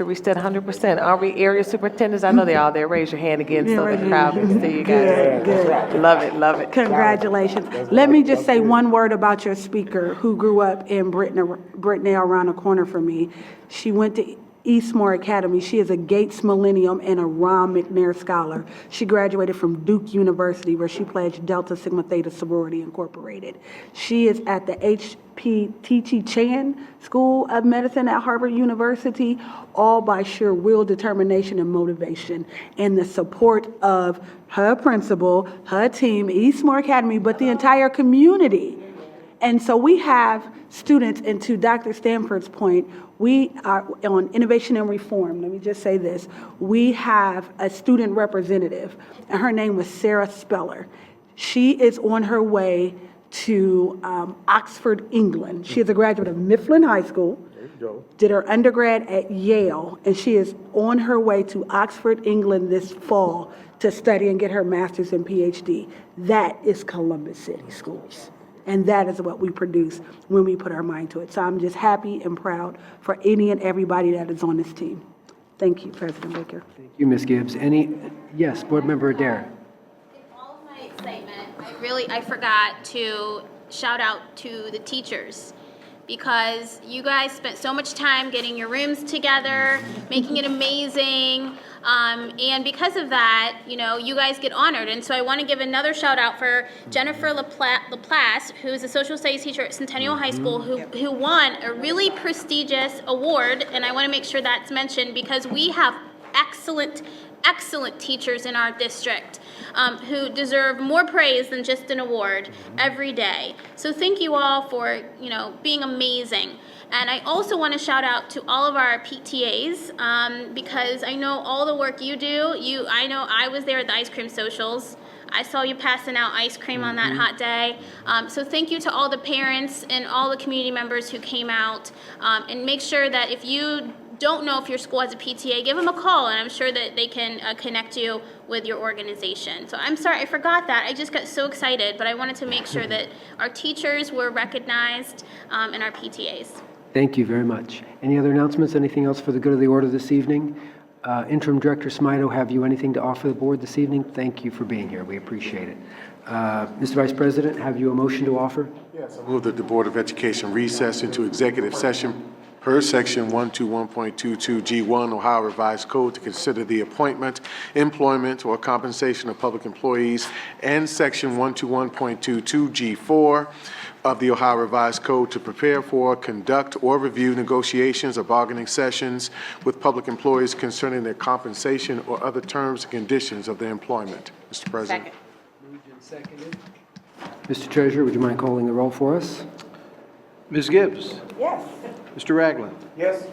reach that 100%. Are we area superintendents? I know they're all there. Raise your hand again so the crowd can see you guys. Good. Love it, love it. Congratulations. Let me just say one word about your speaker, who grew up in Brittany around the corner from me. She went to Eastmore Academy. She is a Gates Millennium and a Ron McNair Scholar. She graduated from Duke University, where she pledged Delta Sigma Theta Sorority Incorporated. She is at the H.P. T.T. Chan School of Medicine at Harvard University, all by sheer will, determination, and motivation, and the support of her principal, her team, Eastmore Academy, but the entire community. And so we have students, and to Dr. Stanford's point, we are on innovation and reform. Let me just say this. We have a student representative, and her name was Sarah Speller. She is on her way to Oxford, England. She is a graduate of Mifflin High School. go. did her undergrad at Yale, and she is on her way to Oxford, England this fall to study and get her master's and PhD. That is Columbus City Schools. And that is what we produce when we put our mind to it. So I'm just happy and proud for any and everybody that is on this team. Thank you, President Baker. Thank you, Ms. Gibbs. Yes, Board Member Adair. In all of my excitement, I forgot to shout out to the teachers, because you guys spent so much time getting your rooms together, making it amazing, and because of that, you guys get honored. And so I want to give another shout out for Jennifer Laplace, who's a social studies teacher at Centennial High School, who won a really prestigious award, and I want to make sure that's mentioned because we have excellent teachers in our district who deserve more praise than just an award every day. So thank you all for, being amazing. And I also want to shout out to all of our PTAs because I know all the work you do. I know I was there at the ice cream socials. I saw you passing out ice cream on that hot day. So thank you to all the parents and all the community members who came out. And make sure that if you don't know if your school has a PTA, give them a call, and I'm sure that they can connect you with your organization. So I'm sorry, I forgot that. I just got so excited, but I wanted to make sure that our teachers were recognized and our PTAs. Thank you very much. Any other announcements? Anything else for the good of the order this evening? Interim Director Smito, have you anything to offer the board this evening? Thank you for being here. We appreciate it. Mr. Vice President, have you a motion to offer? Yes, I move that the Board of Education recess into executive session per Section 121.22G1 Ohio Revised Code to consider the appointment, employment, or compensation of public employees, and Section 121.22G4 of the Ohio Revised Code to prepare for, conduct, or review negotiations or bargaining sessions with public employees concerning their compensation or other terms and conditions of their employment. Mr. President. Second. Moved and seconded. Mr. Treasurer, would you mind calling the roll for us? Ms. Gibbs? Yes. Mr. Ragland? Yes.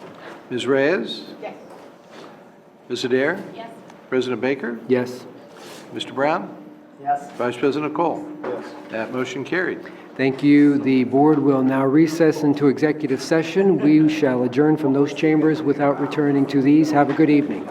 Ms. Reyes? Yes. Ms. Adair? Yes. President Baker? Yes. Mr. Brown? Yes. Vice President Cole? Yes. That motion carried. Thank you. The board will now recess into executive session. We shall adjourn from those chambers without returning to these. Have a good evening.